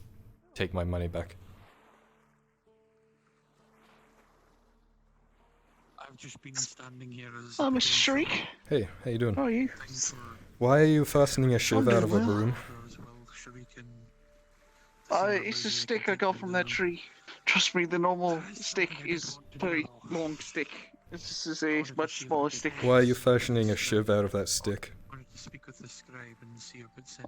take my money back. I've just been standing here as... Oh, Mr. Shriek. Hey, how you doing? How are you? Why are you fastening a shiv I'm out of a doing well. broom? It's a stick I got from that tree. Trust me, the normal stick is a very long stick. This is a much smaller stick. Why are you fashioning a shiv out of that stick?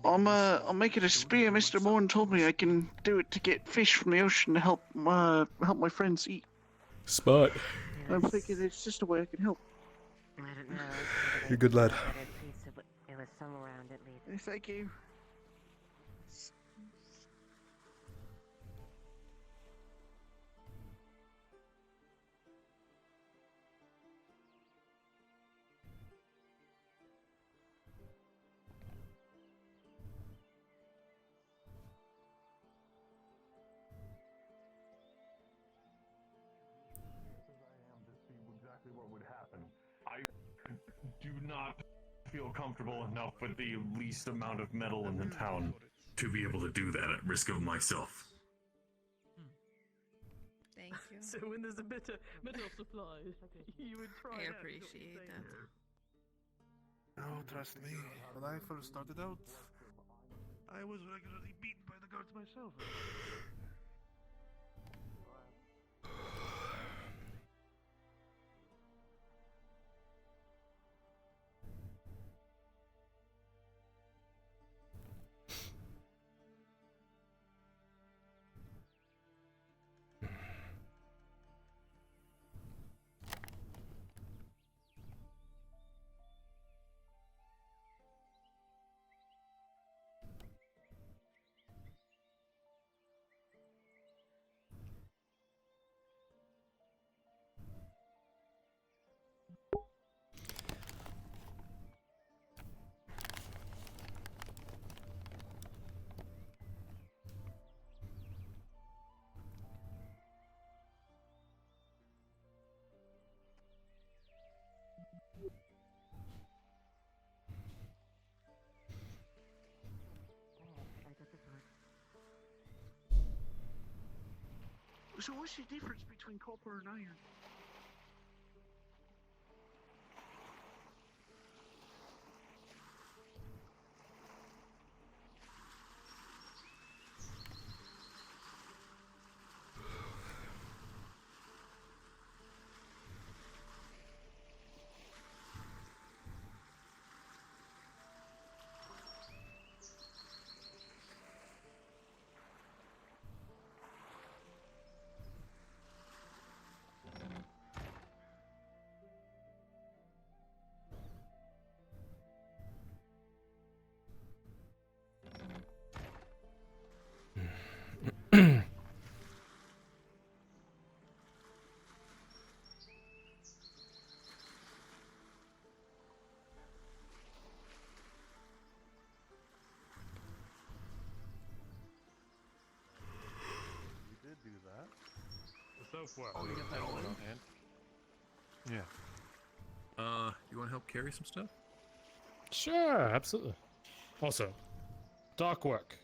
I'm making a spear. Mr. Morn told me I can do it to get fish from the ocean to help my friends eat. Smart. I'm thinking it's just a way I can help. I don't know. You're a good lad. It was somewhere around at least. Thank you. what would happen. I do not feel comfortable enough with the least amount of metal in the town to be able to do that at risk of myself. Thank you. So when there's a bit of metal supply, you would try. I that, is what appreciate you're that. No, trust me. When I first started out, I was regularly beaten by the guards myself. So what's the difference between copper and iron? Do that. The soap work. Oh, you got that all in hand? Yeah. You want to help carry some stuff? Sure, absolutely. Also, dock work.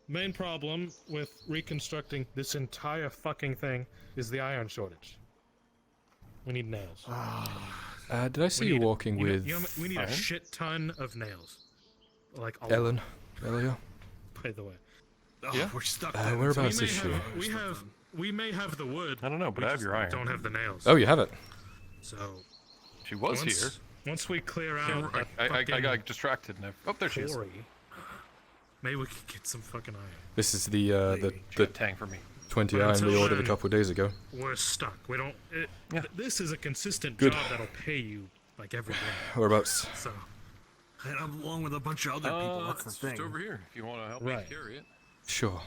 Main problem with reconstructing this entire fucking thing is the iron shortage. We need nails. Did I see you walking with we need a iron? shit ton of nails. Like a Ellen lot. earlier? By the way. Yeah, we're stuck. Whereabouts is she? We may have the wood. I don't know, but we I have just your iron. Don't have the nails. Oh, you have it. So she was here. Once we clear Yeah, out, that I fucking got distracted. And oh, there she is. quarry, maybe we could get some fucking iron. This is the tank for me. 20 But iron we until ordered a then, couple of days ago. We're stuck. We don't. This is a consistent Good. job that'll pay you like every day. Whereabouts? So. And I'm along with a bunch of other people. That's the It's thing. just over here. If you want to help Right. me carry it. Sure.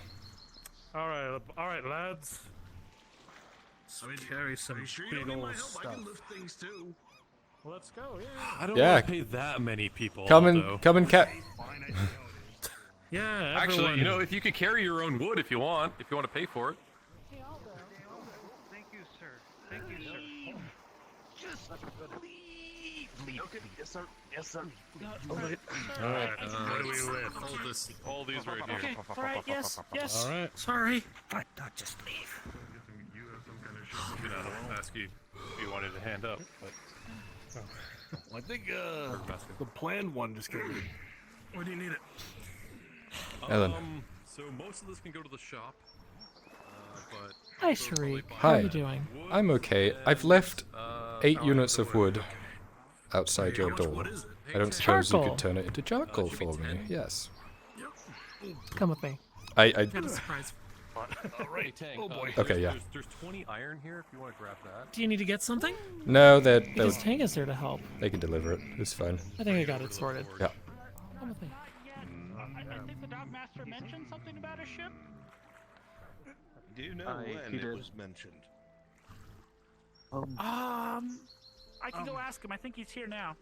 All right, lads. Let's carry some big old stuff. I can lift things too. Let's go. Yeah. I don't Yeah. want to pay that many people. Come Aldo. and Yeah. Actually, you know, if you could carry your own wood if you want to pay for it. Thank you, sir. Thank you, sir. Just leave. Okay. Yes, sir. Yes, sir. All right. What do we lift? All these right here. Okay. All right. Yes. Yes. All right. Sorry. But not just leave. You know, I don't ask you if you wanted to hand up, but. I think the planned one just came in. Where do you need it? Ellen. So most of this can go to the shop, but. Hi, Sharik. How Hi. are you doing? I'm okay. I've left 8 units of wood outside your door. I don't suppose you Charcoal. could turn it into charcoal for me. Yes. Come with me. I Got a surprise. Hey, Tang, Oh, boy. Okay, yeah. There's 20 iron here if you want to grab that. Do you need to get something? No, Because Tang is there to help. they can deliver it. It's fine. I think I got it sorted. Yeah. Come with me. I think the dock master mentioned something about a ship. Do you know when he it did. was mentioned? I can go ask him. I think he's here now.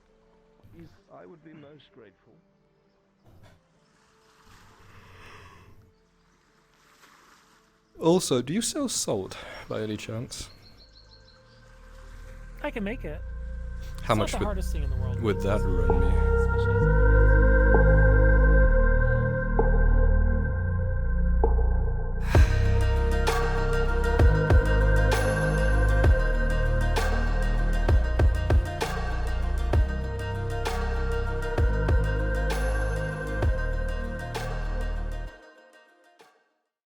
I would be most grateful. Also, do you sell salt by any chance? I can make it. How It's much not the hardest thing in the world. would that run me?